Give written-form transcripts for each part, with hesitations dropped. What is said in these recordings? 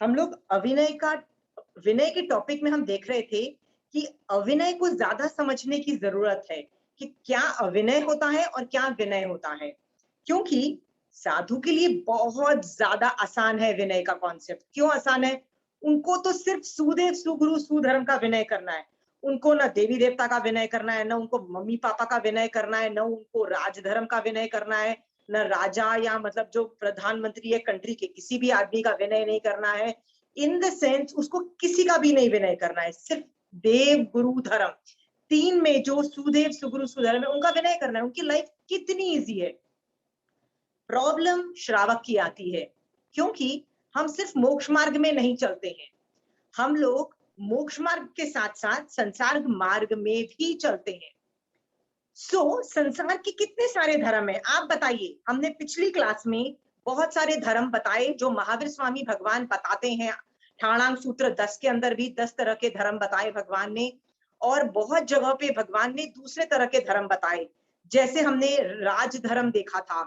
हम लोग विनय के टॉपिक में हम देख रहे थे कि अविनय को ज्यादा समझने की जरूरत है कि क्या अविनय होता है और क्या विनय होता है। क्योंकि साधु के लिए बहुत ज्यादा आसान है विनय का कॉन्सेप्ट। क्यों आसान है? उनको तो सिर्फ सुदेव सुगुरु सुधर्म का विनय करना है। उनको ना देवी देवता का विनय करना है, ना उनको मम्मी पापा का विनय करना है, ना उनको राजधर्म का विनय करना है, न राजा या मतलब जो प्रधानमंत्री है कंट्री के किसी भी आदमी का विनय नहीं करना है। इन द सेंस उसको किसी का भी नहीं विनय करना है, सिर्फ देव गुरु धर्म तीन में जो सुदेव सुगुरु सुधर्म है उनका विनय करना है। उनकी लाइफ कितनी इजी है। प्रॉब्लम श्रावक की आती है क्योंकि हम सिर्फ मोक्ष मार्ग में नहीं चलते हैं, हम लोग मोक्ष मार्ग के साथ साथ संसार मार्ग में भी चलते हैं। संसार के कितने सारे धर्म है आप बताइए। हमने पिछली क्लास में बहुत सारे धर्म बताए जो महावीर स्वामी भगवान बताते हैं। ठाणांग सूत्र 10 के अंदर भी 10 तरह के धर्म बताए भगवान ने, और बहुत जगह पे भगवान ने दूसरे तरह के धर्म बताए। जैसे हमने राज धर्म देखा था,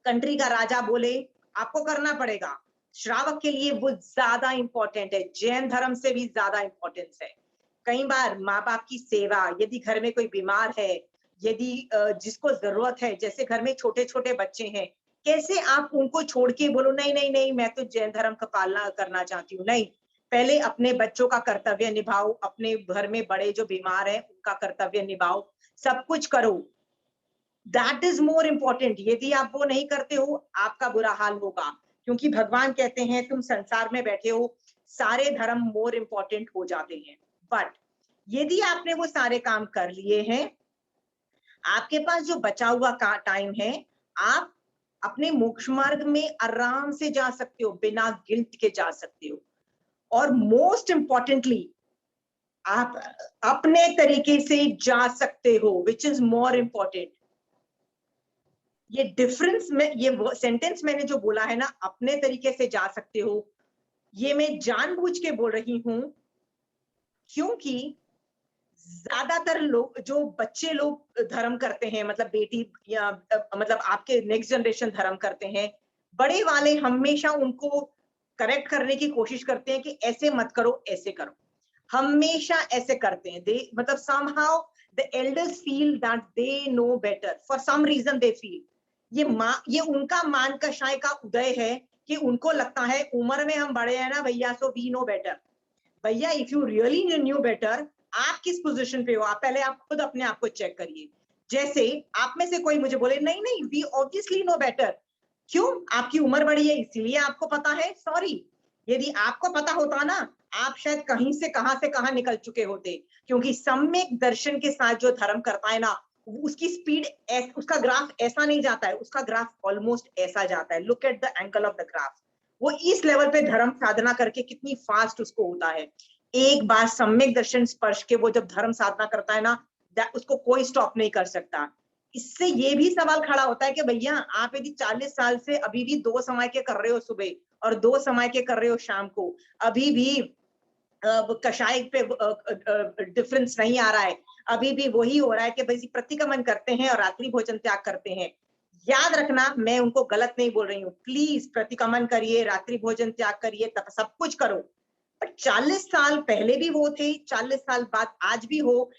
कंट्री का राजा बोले आपको करना पड़ेगा, श्रावक के लिए वो ज्यादा इंपॉर्टेंट है, जैन धर्म से भी ज्यादा इंपॉर्टेंस है। कई बार माँ बाप की सेवा, यदि घर में कोई बीमार है, यदि जिसको जरूरत है, जैसे घर में छोटे छोटे बच्चे हैं, कैसे आप उनको छोड़ के बोलो नहीं नहीं नहीं मैं तो जैन धर्म का पालना करना चाहती हूँ। नहीं, पहले अपने बच्चों का कर्तव्य निभाओ, अपने घर में बड़े जो बीमार है उनका कर्तव्य निभाओ, सब कुछ करो। That is more important. यदि आप वो नहीं करते हो आपका बुरा हाल होगा, क्योंकि भगवान कहते हैं तुम संसार में बैठे हो, सारे धर्म मोर इम्पोर्टेंट हो जाते हैं। बट यदि आपने वो सारे काम कर लिए हैं, आपके पास जो बचा हुआ टाइम है, आप अपने मोक्ष मार्ग में आराम से जा सकते हो, बिना गिल्ट के जा सकते हो। और मोस्ट इंपॉर्टेंटली आप अपने तरीके से जा सकते हो, विच इज मोर इम्पोर्टेंट। ये डिफरेंस में, ये सेंटेंस मैंने जो बोला है ना, अपने तरीके से जा सकते हो, ये मैं जानबूझ के बोल रही हूं क्योंकि ज्यादातर लोग, जो बच्चे लोग धर्म करते हैं, मतलब बेटी या मतलब आपके नेक्स्ट जनरेशन धर्म करते हैं, बड़े वाले हमेशा उनको करेक्ट करने की कोशिश करते हैं कि ऐसे मत करो ऐसे करो, हमेशा ऐसे करते हैं। दे मतलब somehow the elders feel that they know better, for some reason they feel। ये उनका मान का शाय का उदय है कि उनको लगता है उम्र में हम बड़े हैं ना भैया, सो वी नो बेटर। भैया if you really new better, आप किस पोजीशन पे हो? आप पहले आप खुद अपने आप को चेक करिए। जैसे आप में से कोई मुझे बोले नहीं नहीं वी ऑब्वियसली नो बेटर, क्यों? आपकी उम्र बड़ी है इसीलिए आपको पता है? सॉरी, यदि आपको पता होता ना, आप शायद कहीं से कहां निकल चुके होते। क्योंकि सम्यक दर्शन के साथ जो धर्म करता है ना, उसकी स्पीड, उसका ग्राफ ऐसा नहीं जाता है, उसका ग्राफ ऑलमोस्ट ऐसा जाता है। Look at the angle of the graph. वो इस लेवल पे धर्म साधना करके कितनी फास्ट उसको होता है। एक बार सम्यक दर्शन स्पर्श के वो जब धर्म साधना करता है ना, उसको कोई स्टॉप नहीं कर सकता। इससे ये भी सवाल खड़ा होता है कि भैया आप यदि 40 साल से अभी भी 2 समय के कर रहे हो सुबह और 2 समय के कर रहे हो शाम को, अभी भी कषाय पे डिफरेंस नहीं आ रहा है, अभी भी वही हो रहा है कि भाई प्रतिक्रमण करते हैं और रात्रि भोजन त्याग करते हैं। याद रखना, मैं उनको गलत नहीं बोल रही हूँ, प्लीज प्रतिक्रमण करिए, रात्रि भोजन त्याग करिए, तब सब कुछ करो। पर 40 साल पहले भी वो थे, 40 साल बाद आज भी हो,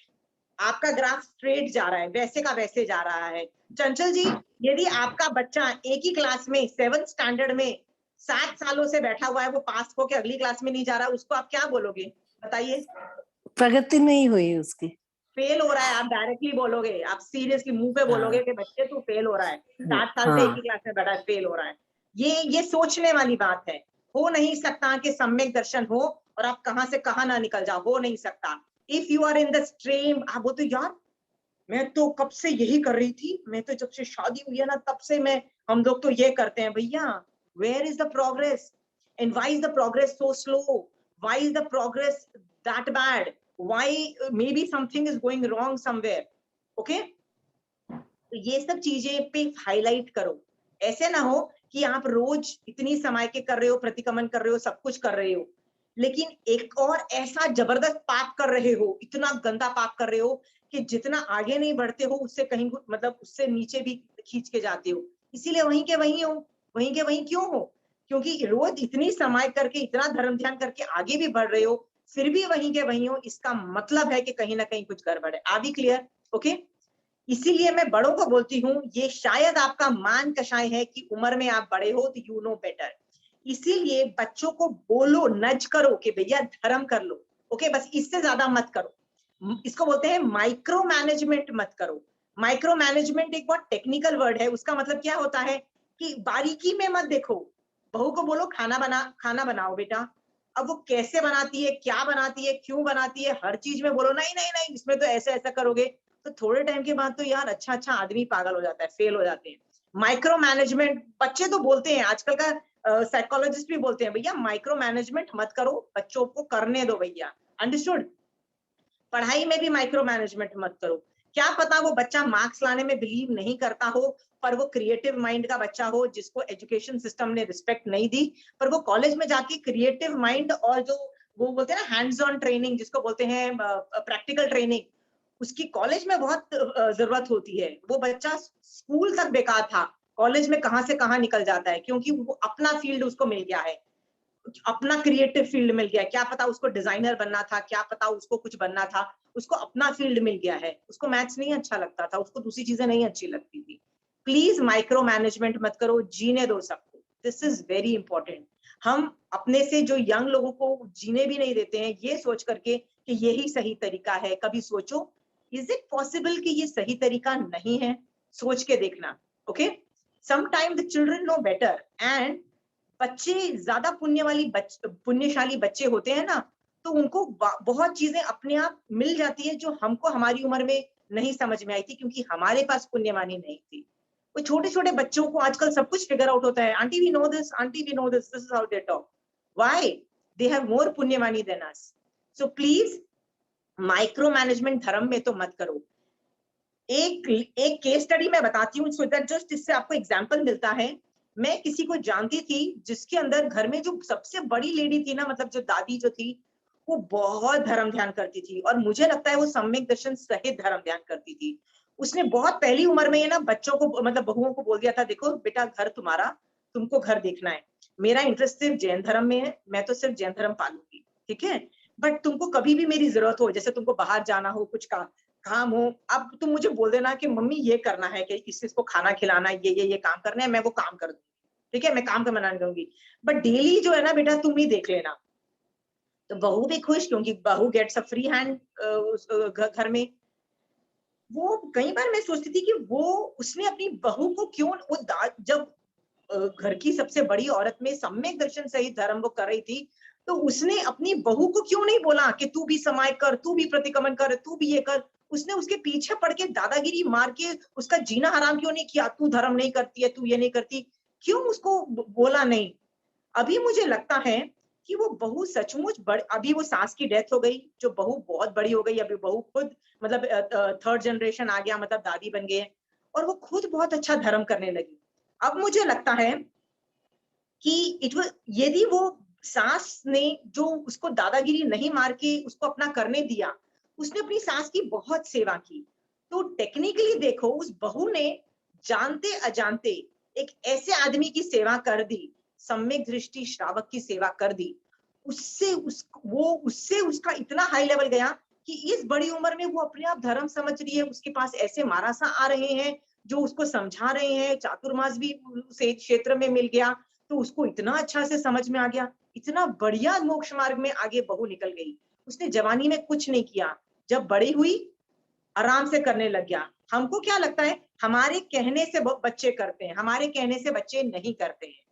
आपका ग्राफ स्ट्रेट जा रहा है, वैसे का वैसे जा रहा है। चंचल जी, यदि आपका बच्चा एक ही क्लास में 7th स्टैंडर्ड में 7 सालों से बैठा हुआ है, वो पास होके अगली क्लास में नहीं जा रहा, उसको आप क्या बोलोगे? बताइए। प्रगति नहीं हुई उसकी, फेल हो रहा है, आप डायरेक्टली बोलोगे, आप सीरियसली मुंह पे बोलोगे कि बच्चे तू फेल हो रहा है, 7 साल से एक ही क्लास में बैठा है, फेल हो रहा है। ये सोचने वाली बात है। हो नहीं सकता कि सम्यक दर्शन हो और आप कहां से कहां ना निकल जाओ, हो नहीं सकता। If you are in the stream, आप बोलते यार मैं तो कब से यही कर रही थी, मैं तो जब से शादी हुई है ना तब से मैं, हम लोग तो ये करते हैं। भैया where is the progress and why is the progress so slow? Why is the progress that bad? Why maybe something is going wrong somewhere? Okay, तो ये सब चीजें पे हाईलाइट करो। ऐसे ना हो कि आप रोज इतनी समय के कर रहे हो, प्रतिक्रमण कर रहे हो, सब कुछ कर रहे हो, लेकिन एक और ऐसा जबरदस्त पाप कर रहे हो, इतना गंदा पाप कर रहे हो कि जितना आगे नहीं बढ़ते हो उससे कहीं मतलब उससे नीचे भी खींच के जाते हो। इसीलिए वहीं के वहीं हो, वहीं के वहीं क्यों हो? क्योंकि रोज इतनी समाय करके इतना धर्म ध्यान करके आगे भी बढ़ रहे हो, फिर भी वहीं के वहीं हो, इसका मतलब है कि कहीं ना कहीं कुछ गड़बड़ है। Are we clear? ओके। इसीलिए मैं बड़ों को बोलती हूँ, ये शायद आपका मान कषाय है कि उम्र में आप बड़े हो तो यू नो बेटर। इसीलिए बच्चों को बोलो, नज करो कि भैया धर्म कर लो। ओके, बस इससे ज्यादा मत करो। इसको बोलते हैं माइक्रो मैनेजमेंट मत करो। माइक्रो मैनेजमेंट एक बहुत टेक्निकल वर्ड है। उसका मतलब क्या होता है कि बारीकी में मत देखो। बहू को बोलो खाना बनाओ बेटा। अब वो कैसे बनाती है, क्या बनाती है, क्यों बनाती है, हर चीज में बोलो नहीं नहीं नहीं इसमें तो ऐसा ऐसा करोगे, तो थोड़े टाइम के बाद तो यार अच्छा अच्छा आदमी पागल हो जाता है, फेल हो जाते हैं। माइक्रो मैनेजमेंट बच्चे तो बोलते हैं, आजकल का साइकोलॉजिस्ट भी बोलते हैं भैया माइक्रो मैनेजमेंट मत करो, बच्चों को करने दो भैया। अंडरस्टूड? पढ़ाई में भी माइक्रो मैनेजमेंट मत करो। क्या पता वो बच्चा मार्क्स लाने में बिलीव नहीं करता हो, पर वो क्रिएटिव माइंड का बच्चा हो जिसको एजुकेशन सिस्टम ने रिस्पेक्ट नहीं दी, पर वो कॉलेज में जाके क्रिएटिव माइंड और जो वो बोलते हैं ना हैंड्स ऑन ट्रेनिंग, जिसको बोलते हैं प्रैक्टिकल ट्रेनिंग, उसकी कॉलेज में बहुत जरूरत होती है। वो बच्चा स्कूल तक बेकार था, कॉलेज में कहां से कहां निकल जाता है, क्योंकि वो अपना फील्ड उसको मिल गया है, अपना क्रिएटिव फील्ड मिल गया। क्या पता उसको डिजाइनर बनना था, क्या पता उसको कुछ बनना था, उसको अपना फील्ड मिल गया है। उसको मैथ्स नहीं अच्छा लगता था, उसको दूसरी चीजें नहीं अच्छी लगती थी। प्लीज माइक्रो मैनेजमेंट मत करो, जीने दो सबको। This is very important. हम अपने से जो यंग लोगों को जीने भी नहीं देते हैं, ये सोच करके कि यही सही तरीका है। कभी सोचो, इज इट पॉसिबल कि ये सही तरीका नहीं है? सोच के देखना। Okay, sometime the children know better, and बच्चे ज्यादा पुण्यशाली बच्चे होते हैं ना, तो उनको बहुत चीजें अपने आप मिल जाती है जो हमको हमारी उम्र में नहीं समझ में आई थी, क्योंकि हमारे पास पुण्यवानी नहीं थी। वो छोटे छोटे बच्चों को आजकल सब कुछ फिगर आउट होता है। Aunty we know this, aunty we know this, this is how they talk. Why? They have more पुण्यवानी than us. So please micromanagement धर्म में तो मत करो। एक एक केस स्टडी मैं बताती हूँ, सो दैट जस्ट इससे आपको एग्जांपल मिलता है। मैं किसी को जानती थी जिसके अंदर घर में जो सबसे बड़ी लेडी थी ना, मतलब जो दादी जो थी, वो बहुत धर्म ध्यान करती थी, और मुझे लगता है वो सम्यक दर्शन सहित धर्म ध्यान करती थी। उसने बहुत पहली उम्र में ये ना बच्चों को, मतलब बहुओं को बोल दिया था, देखो बेटा घर तुम्हारा, तुमको घर देखना है। मेरा इंटरेस्ट सिर्फ जैन धर्म में है, मैं तो सिर्फ जैन धर्म पालूंगी, ठीक है, बट तुमको कभी भी मेरी जरूरत हो, जैसे तुमको बाहर जाना हो, कुछ का काम हो, अब तुम मुझे बोल देना कि मम्मी ये करना है, कि इसको खाना खिलाना, ये काम करना है, मैं वो काम कर दूंगी, ठीक है, मैं काम का मना नहीं करूंगी, बट डेली जो है ना बेटा तुम ही देख लेना। तो बहू भी खुश, क्योंकि बहू गेट्स अ फ्री हैंड घर में। वो कई बार मैं सोचती थी कि वो उसने अपनी बहू को क्यों, वो जब घर की सबसे बड़ी औरत में सम्यक दर्शन सहित धर्म वो कर रही थी, तो उसने अपनी बहू को क्यों नहीं बोला कि तू भी समाय कर, तू भी प्रतिक्रमण कर, तू भी ये कर। उसने उसके पीछे पड़ के दादागिरी मार के उसका जीना हराम क्यों नहीं किया? तू धर्म नहीं करती है, तू ये नहीं करती, क्यों उसको बोला नहीं? अभी मुझे लगता है कि वो बहू सचमुच अभी वो सास की डेथ हो गई, जो बहू बहुत बड़ी हो गई, अभी बहू खुद मतलब थर्ड जनरेशन आ गया, मतलब दादी बन गए, और वो खुद बहुत अच्छा धर्म करने लगी। अब मुझे लगता है कि यदि वो सास ने जो उसको दादागिरी नहीं मार के उसको अपना करने दिया, उसने अपनी सास की बहुत सेवा की। तो टेक्निकली देखो, उस बहू ने जानते अजानते एक ऐसे आदमी की सेवा कर दी, सम्यक दृष्टि श्रावक की सेवा कर दी। उससे उसका इतना हाई लेवल गया कि इस बड़ी उम्र में वो अपने आप धर्म समझ रही है। उसके पास ऐसे महारासा आ रहे हैं जो उसको समझा रहे हैं, चातुर्मास भी उस क्षेत्र में मिल गया, तो उसको इतना अच्छा से समझ में आ गया, इतना बढ़िया मोक्ष मार्ग में आगे बहू निकल गई। उसने जवानी में कुछ नहीं किया, जब बड़ी हुई आराम से करने लग गया। हमको क्या लगता है, हमारे कहने से बच्चे करते हैं, हमारे कहने से बच्चे नहीं करते हैं।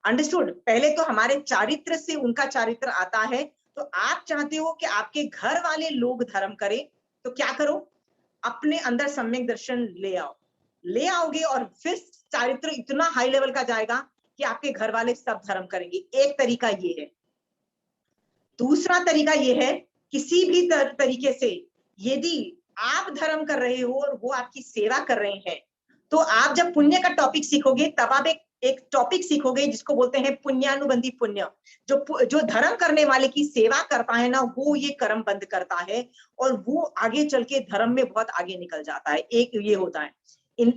अंडरस्टूड? पहले तो हमारे चारित्र से उनका चारित्र आता है। तो आप चाहते हो कि आपके घर वाले लोग धर्म करें, तो क्या करो, अपने अंदर सम्यक दर्शन ले आओ, ले आओगे, और फिर चारित्र इतना हाई लेवल का जाएगा कि आपके घर वाले सब धर्म करेंगे। एक तरीका ये है। दूसरा तरीका ये है, किसी भी तरीके से यदि आप धर्म कर रहे हो और वो आपकी सेवा कर रहे हैं, तो आप जब पुण्य का टॉपिक सीखोगे, तब आप एक टॉपिक सीखोगे जिसको बोलते हैं पुण्यानुबंधी पुण्य। जो धर्म करने वाले की सेवा करता है ना, वो ये कर्म बंद करता है, और वो आगे चल के धर्म में बहुत आगे निकल जाता है। एक ये होता है। इन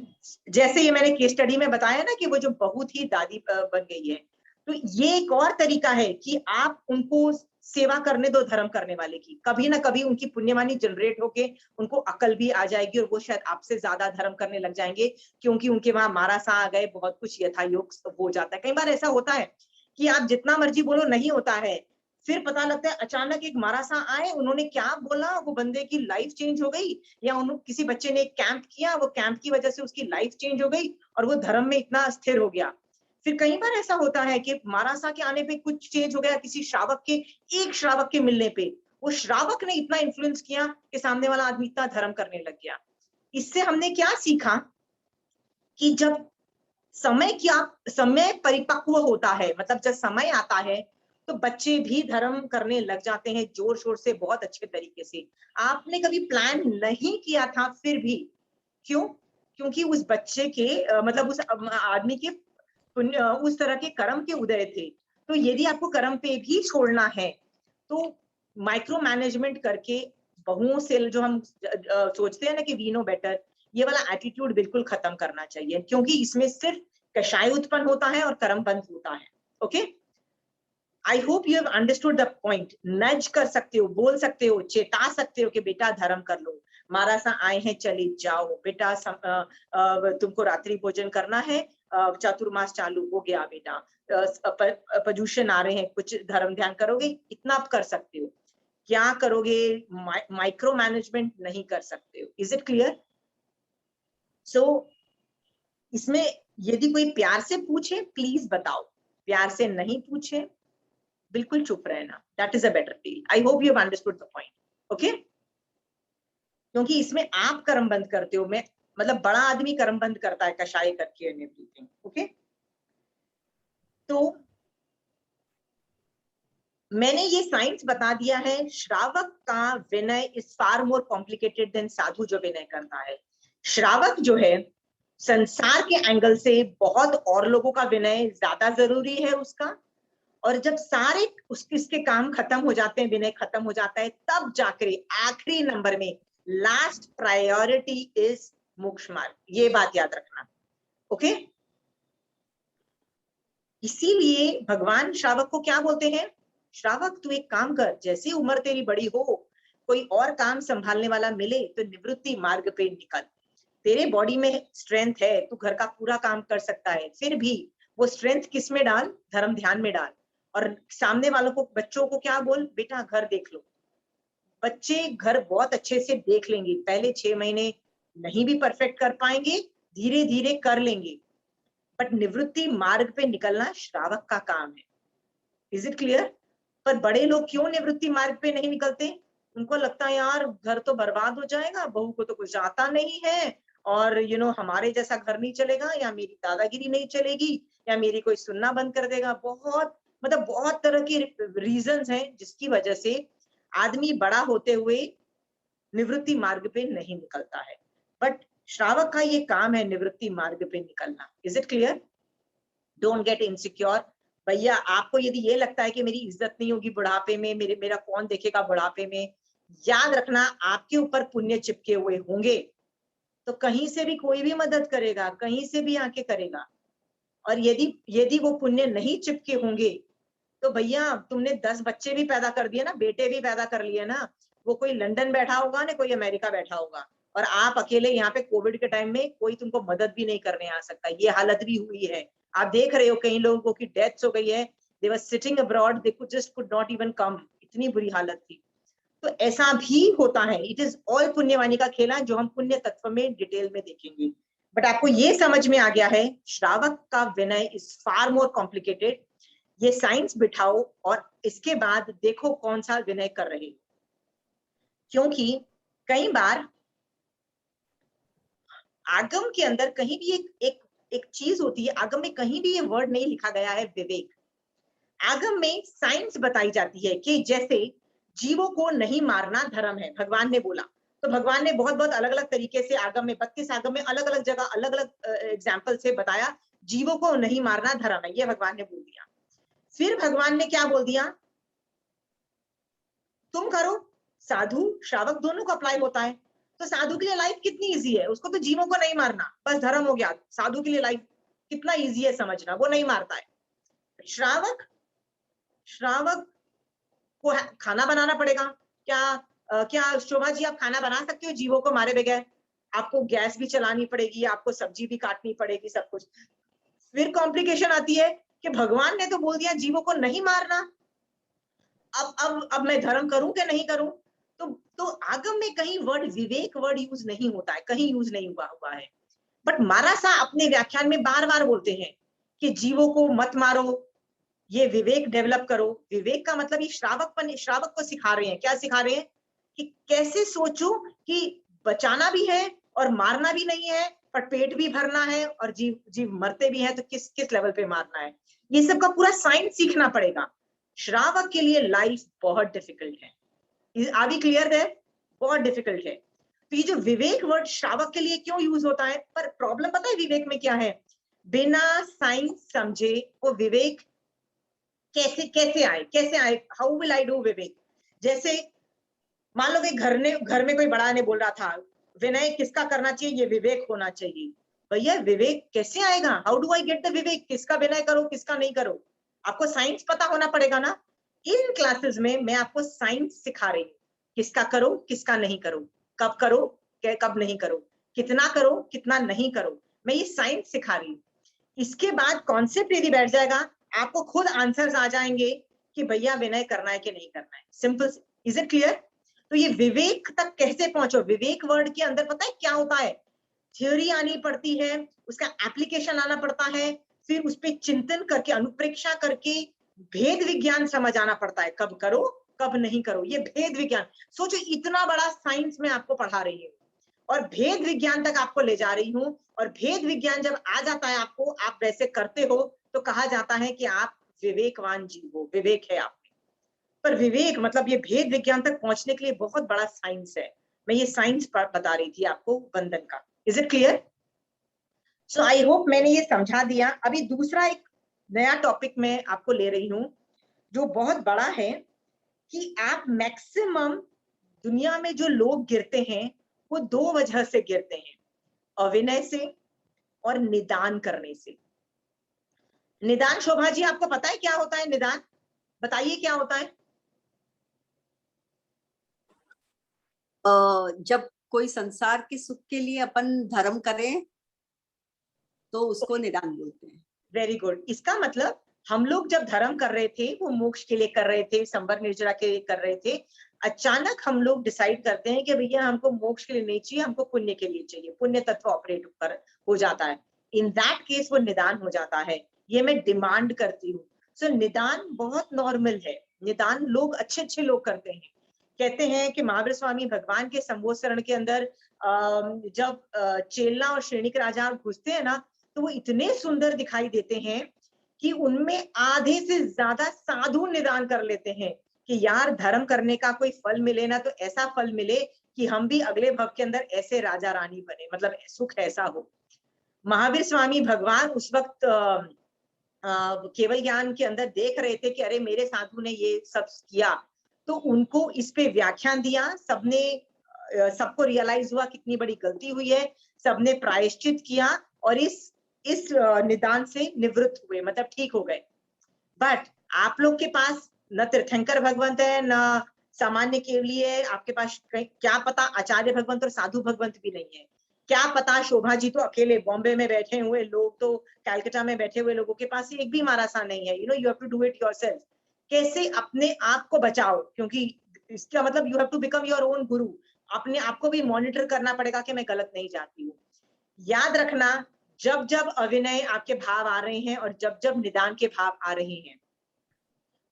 जैसे ये मैंने केस स्टडी में बताया ना कि वो जो बहू थी दादी बन गई है, तो ये एक और तरीका है कि आप उनको सेवा करने दो धर्म करने वाले की, कभी ना कभी उनकी पुण्यवानी जनरेट होके उनको अकल भी आ जाएगी और वो शायद आपसे ज्यादा धर्म करने लग जाएंगे, क्योंकि उनके वहां मारासा आ गए, बहुत कुछ यथायोग हो जाता है। कई बार ऐसा होता है कि आप जितना मर्जी बोलो नहीं होता है, फिर पता लगता है अचानक एक मारासा आए, उन्होंने क्या बोला, वो बंदे की लाइफ चेंज हो गई, या उन्होंने किसी बच्चे ने एक कैंप किया, वो कैंप की वजह से उसकी लाइफ चेंज हो गई और वो धर्म में इतना स्थिर हो गया। फिर कई बार ऐसा होता है कि मारासा के आने पे कुछ चेंज हो गया, किसी श्रावक के, एक श्रावक के मिलने पे वो श्रावक ने इतना इन्फ्लुएंस किया कि सामने वाला आदमी इतना धर्म करने लग गया। इससे हमने क्या सीखा कि जब समय परिपक्व होता है, मतलब जब समय आता है तो बच्चे भी धर्म करने लग जाते हैं जोर शोर से, बहुत अच्छे तरीके से। आपने कभी प्लान नहीं किया था फिर भी, क्यों? क्योंकि उस बच्चे के मतलब उस आदमी के उस तरह के कर्म के उदय थे। तो यदि आपको कर्म पे भी छोड़ना है तो माइक्रो मैनेजमेंट करके, बहुओं से जो हम सोचते हैं ना कि वी नो बेटर, ये वाला एटीट्यूड बिल्कुल खत्म करना चाहिए, क्योंकि इसमें सिर्फ कषाय उत्पन्न होता है और कर्म बंद होता है। Okay, I hope you have understood the point. नज कर सकते हो, बोल सकते हो, चेता सकते हो कि बेटा धर्म कर लो, मारा सा आए हैं चले जाओ बेटा, तुमको रात्रि भोजन करना है, चातुर्मास चालू हो गया बेटा, प्रदूषण आ रहे हैं, कुछ धर्म ध्यान करोगे, इतना आप कर सकते हो। क्या करोगे? माइक्रो मैनेजमेंट नहीं कर सकते हो। Is it clear? सो इसमें यदि कोई प्यार से पूछे प्लीज बताओ, प्यार से नहीं पूछे बिल्कुल चुप रहना, that is a better deal. I hope you have understood the point. Okay, क्योंकि इसमें आप कर्म बंद करते हो, मैं मतलब बड़ा आदमी कर्म बंद करता है कषाय करके एंड एवरीथिंग। ओके, तो मैंने ये साइंस बता दिया है। श्रावक का विनय is far more complicated than साधु जो विनय करता है। श्रावक जो है संसार के एंगल से बहुत और लोगों का विनय ज्यादा जरूरी है उसका, और जब सारे इसके काम खत्म हो जाते हैं, विनय खत्म हो जाता है, तब जाकर आखिरी नंबर में लास्ट प्रायोरिटी इज मोक्ष मार्ग। ये बात याद रखना। ओके, इसीलिए भगवान श्रावक को क्या बोलते हैं? श्रावक तू एक काम कर, जैसी उम्र तेरी बड़ी हो, कोई और काम संभालने वाला मिले तो निवृत्ति मार्ग पे निकल। तेरे बॉडी में स्ट्रेंथ है, तू घर का पूरा काम कर सकता है, फिर भी वो स्ट्रेंथ किस में डाल? धर्म ध्यान में डाल। और सामने वालों को, बच्चों को क्या बोल, बेटा घर देख लो। बच्चे घर बहुत अच्छे से देख लेंगे, पहले 6 महीने नहीं भी परफेक्ट कर पाएंगे, धीरे धीरे कर लेंगे, बट निवृत्ति मार्ग पे निकलना श्रावक का काम है। Is it clear? पर बड़े लोग क्यों निवृत्ति मार्ग पे नहीं निकलते? उनको लगता है यार घर तो बर्बाद हो जाएगा, बहू को तो कुछ आता नहीं है, और हमारे जैसा घर नहीं चलेगा, या मेरी दादागिरी नहीं चलेगी, या मेरी कोई सुनना बंद कर देगा। बहुत मतलब बहुत तरह की रीजंस हैं जिसकी वजह से आदमी बड़ा होते हुए निवृत्ति मार्ग पे नहीं निकलता है। बट श्रावक का ये काम है निवृत्ति मार्ग पे निकलना। Is it clear? Don't get insecure. भैया आपको यदि ये लगता है कि मेरी इज्जत नहीं होगी बुढ़ापे में, मेरा कौन देखेगा बुढ़ापे में, याद रखना आपके ऊपर पुण्य चिपके हुए होंगे तो कहीं से भी कोई भी मदद करेगा, कहीं से भी आके करेगा। और यदि यदि वो पुण्य नहीं चिपके होंगे तो भैया तुमने 10 बच्चे भी पैदा कर दिए ना, बेटे भी पैदा कर लिए ना, वो कोई लंदन बैठा होगा ना कोई अमेरिका बैठा होगा, और आप अकेले यहाँ पे कोविड के टाइम में कोई तुमको मदद भी नहीं करने आ सकता। ये हालत भी हुई है, आप देख रहे हो कई लोगों की डेथ्स हो गई है, they were sitting abroad, they could not even come, इतनी बुरी हालत थी। तो ऐसा भी होता है। इट इज ऑल पुण्यवानी का खेला, जो हम पुण्य तत्व में डिटेल में देखेंगे। बट आपको ये समझ में आ गया है श्रावक का विनय इज फार मोर कॉम्प्लिकेटेड। ये साइंस बिठाओ और इसके बाद देखो कौन सा विनय कर रहे हो। क्योंकि कई बार आगम के अंदर कहीं भी एक चीज होती है, आगम में कहीं भी ये वर्ड नहीं लिखा गया है विवेक। आगम में साइंस बताई जाती है कि जैसे जीवों को नहीं मारना धर्म है, भगवान ने बोला। तो भगवान ने बहुत बहुत अलग अलग तरीके से आगम में 32 आगम में अलग अलग जगह अलग अलग एग्जाम्पल से बताया जीवों को नहीं मारना धर्म है, ये भगवान ने बोल दिया। फिर भगवान ने क्या बोल दिया? तुम करो। साधु श्रावक दोनों को अप्लाई होता है। तो साधु के लिए लाइफ कितनी इजी है, उसको तो जीवों को नहीं मारना, बस धर्म हो गया। साधु के लिए लाइफ कितना इजी है समझना, वो नहीं मारता है। श्रावक, श्रावक को खाना बनाना पड़ेगा। क्या शोभा जी आप खाना बना सकते हो जीवों को मारे बगैर? आपको गैस भी चलानी पड़ेगी, आपको सब्जी भी काटनी पड़ेगी, सब कुछ। फिर कॉम्प्लिकेशन आती है कि भगवान ने तो बोल दिया जीवों को नहीं मारना, अब मैं धर्म करूं कि नहीं करूं? तो आगम में कहीं वर्ड विवेक वर्ड यूज नहीं होता है, कहीं यूज नहीं हुआ है। बट मारासा अपने व्याख्यान में बार बार बोलते हैं कि जीवों को मत मारो, ये विवेक डेवलप करो। विवेक का मतलब ये श्रावक को सिखा रहे हैं। क्या सिखा रहे हैं? कि कैसे सोचो कि बचाना भी है और मारना भी नहीं है, पर पेट भी भरना है और जीव जीव मरते भी हैं, तो किस किस लेवल पे मारना है, ये सब का पूरा साइंस सीखना पड़ेगा। श्रावक के लिए लाइफ बहुत डिफिकल्ट है। Are we clear there? बहुत डिफिकल्ट है। तो ये जो विवेक वर्ड श्रावक के लिए क्यों यूज होता है, पर प्रॉब्लम पता है विवेक में क्या है? बिना साइंस समझे वो विवेक कैसे कैसे आए? हाउ विल आई डू विवेक? जैसे मान लो कि घर में कोई बड़ा ने बोल रहा था विनय किसका करना चाहिए, ये विवेक होना चाहिए। भैया विवेक कैसे आएगा? How do I get the विवेक? किसका विनय करो किसका नहीं करो? आपको साइंस पता होना पड़ेगा ना। इन क्लासेस में मैं आपको साइंस सिखा रही हूँ, किसका करो किसका नहीं करो, कब करो कब नहीं करो, कितना करो कितना नहीं करो, मैं ये साइंस सिखा रही हूँ। इसके बाद कॉन्सेप्ट यदि बैठ जाएगा, आपको खुद आंसर्स आ जाएंगे कि भैया विनय करना है कि नहीं करना है। सिंपल। Is it clear? तो ये विवेक तक कैसे पहुंचो? विवेक वर्ड के अंदर पता है क्या होता है? थ्योरी आनी पड़ती है, उसका एप्लीकेशन आना पड़ता है, फिर उस पर चिंतन करके अनुप्रेक्षा करके भेद विज्ञान समझ आना पड़ता है, कब करो कब नहीं करो, ये भेद विज्ञान। सोचो इतना बड़ा साइंस में आपको पढ़ा रही हूँ और भेद विज्ञान तक आपको ले जा रही हूँ, और भेद विज्ञान जब आ जाता है आपको, आप वैसे करते हो, तो कहा जाता है कि आप विवेकवान जीव हो, विवेक है आप में। पर विवेक मतलब ये भेद विज्ञान तक पहुंचने के लिए बहुत बड़ा साइंस है। मैं ये साइंस बता रही थी आपको वंदन का। Is it clear? So I hope मैंने ये समझा दिया। अभी दूसरा एक नया टॉपिक मैं आपको ले रही हूँ जो बहुत बड़ा है, कि आप मैक्सिमम दुनिया में जो लोग गिरते हैं वो दो वजह से गिरते हैं, अविनय से और निदान करने से। निदान, शोभा जी आपको पता है क्या होता है निदान? बताइए क्या होता है? जब कोई संसार के सुख के लिए अपन धर्म करें तो उसको निदान बोलते हैं। Very good. इसका मतलब हम लोग जब धर्म कर रहे थे वो मोक्ष के लिए कर रहे थे, संवर निर्जरा के लिए कर रहे थे। अचानक हम लोग डिसाइड करते हैं कि भैया हमको मोक्ष के लिए नहीं चाहिए, हमको पुण्य के लिए चाहिए, पुण्य तत्व ऑपरेट कर हो जाता है। इन दैट केस वो निदान हो जाता है। ये मैं डिमांड करती हूँ। सो निदान बहुत नॉर्मल है। निदान लोग अच्छे अच्छे लोग करते हैं। कहते हैं कि महावीर स्वामी भगवान के संबोधन के अंदर जब चेलना और श्रेणिक राजा घुसते हैं ना, तो वो इतने सुंदर दिखाई देते हैं कि उनमें आधे से ज्यादा साधु निदान कर लेते हैं कि यार धर्म करने का कोई फल मिले ना, तो ऐसा फल मिले कि हम भी अगले भव के अंदर ऐसे राजा रानी बने, मतलब सुख ऐसा हो। महावीर स्वामी भगवान उस वक्त केवल ज्ञान के अंदर देख रहे थे कि अरे मेरे साधु ने ये सब किया, तो उनको इस पे व्याख्यान दिया। सबने सबको रियलाइज हुआ कितनी बड़ी गलती हुई है, सबने प्रायश्चित किया और इस निदान से निवृत्त हुए, मतलब ठीक हो गए। बट आप लोग के पास न तीर्थंकर भगवंत है, न सामान्य के लिए आपके पास क्या पता आचार्य भगवंत और साधु भगवंत भी नहीं है। क्या पता शोभा जी तो अकेले बॉम्बे में बैठे हुए लोग, तो कैलकाटा में बैठे हुए लोगों के पास एक भी मारासा नहीं है। You know, you have to do it yourself. कैसे अपने आप को बचाओ, क्योंकि इसका मतलब you have to become your own guru. अपने आप को भी मॉनिटर करना पड़ेगा कि मैं गलत नहीं जाती हूँ। याद रखना, जब जब अविनय आपके भाव आ रहे हैं और जब जब निदान के भाव आ रहे हैं,